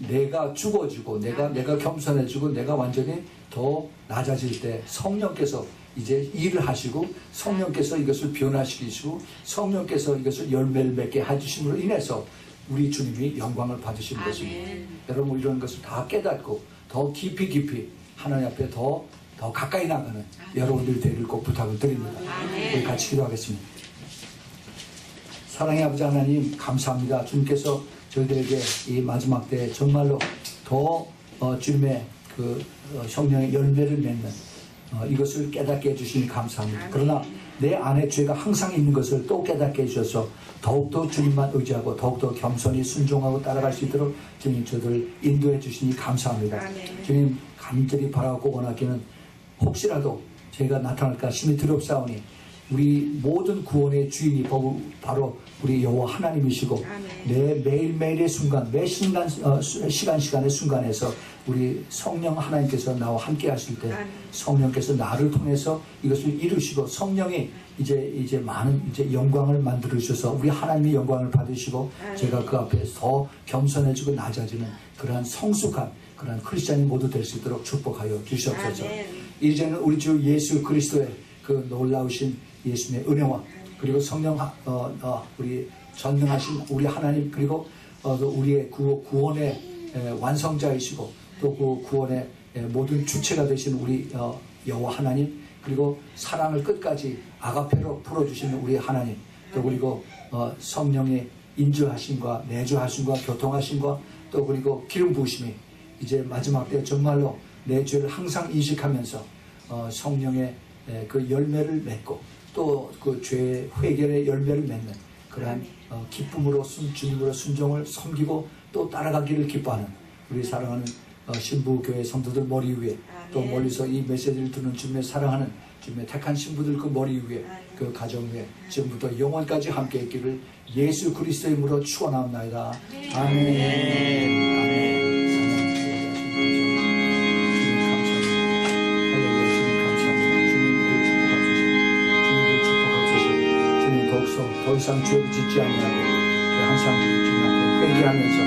내가 죽어지고 내가 겸손해지고 내가 완전히 더 낮아질 때 성령께서 이제 일을 하시고 성령께서 이것을 변화시키시고 성령께서 이것을 열매를 맺게 해주심으로 인해서 우리 주님이 영광을 받으시는 것입니다. 여러분 이런 것을 다 깨닫고 더 깊이 하나님 앞에 더 가까이 나가는 여러분들이 되기를 꼭 부탁을 드립니다. 우리 같이 기도하겠습니다. 사랑의 아버지 하나님 감사합니다. 주님께서 저희들에게 이 마지막 때 정말로 더 주님의 그 성령의 열매를 맺는 이것을 깨닫게 해주시니 감사합니다. 그러나 내 안에 죄가 항상 있는 것을 또 깨닫게 해주셔서 더욱더 주님만 의지하고 더욱더 겸손히 순종하고 따라갈 수 있도록 주님 저들을 인도해 주시니 감사합니다. 주님 간절히 바라고 원하기는 혹시라도 제가 나타날까 심히 두렵사오니 우리 모든 구원의 주인이 바로 우리 여호와 하나님이시고 내 매일매일의 순간 매 시간의 순간에서 우리 성령 하나님께서 나와 함께 하실 때 성령께서 나를 통해서 이것을 이루시고 성령이 이제 많은 영광을 만들어 주셔서 우리 하나님의 영광을 받으시고 제가 그 앞에서 더 겸손해지고 낮아지는 그러한 성숙한 그러한 크리스찬이 모두 될 수 있도록 축복하여 주시옵소서. 이제는 우리 주 예수 그리스도의 그 놀라우신 예수님의 은혜와 그리고 성령 우리 전능하신 우리 하나님 그리고 우리의 구원의 완성자이시고 또 그 구원의 모든 주체가 되신 우리 여호와 하나님 그리고 사랑을 끝까지 아가페로 풀어주시는 우리 하나님 또 그리고 성령의 인주하심과 내주하심과 교통하심과 또 그리고 기름 부으심이 이제 마지막 때 정말로 내 죄를 항상 인식하면서 성령의 그 열매를 맺고 또 그 죄의 회개의 열매를 맺는 그러한 기쁨으로 주님으로 순종을 섬기고 또 따라가기를 기뻐하는 우리 사랑하는 신부교회 성도들 머리 위에 또 멀리서 이 메시지를 듣는 주님의 사랑하는 주님의 택한 신부들 그 머리 위에 그 가정 위에 지금부터 영원까지 함께 있기를 예수 그리스도의 이름으로 축원합니다. 아멘. 더 이상 죄를 짓지 아니하고 항상 주님 앞에 회개하면서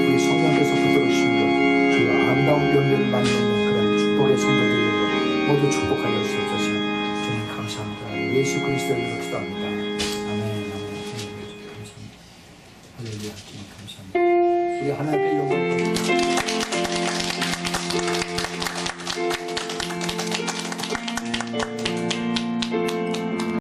우리 성령께서 붙들어 주시는 주의 아름다운 열매를 많이 얻는 그런 축복의 성도들에게 모두 축복하여 주옵소서. 주님 감사합니다. 예수 그리스도의 이름으로 기도합니다. 아멘. 주님 감사합니다. 할렐루야. 주님 감사합니다. 우리 하나님의 영광을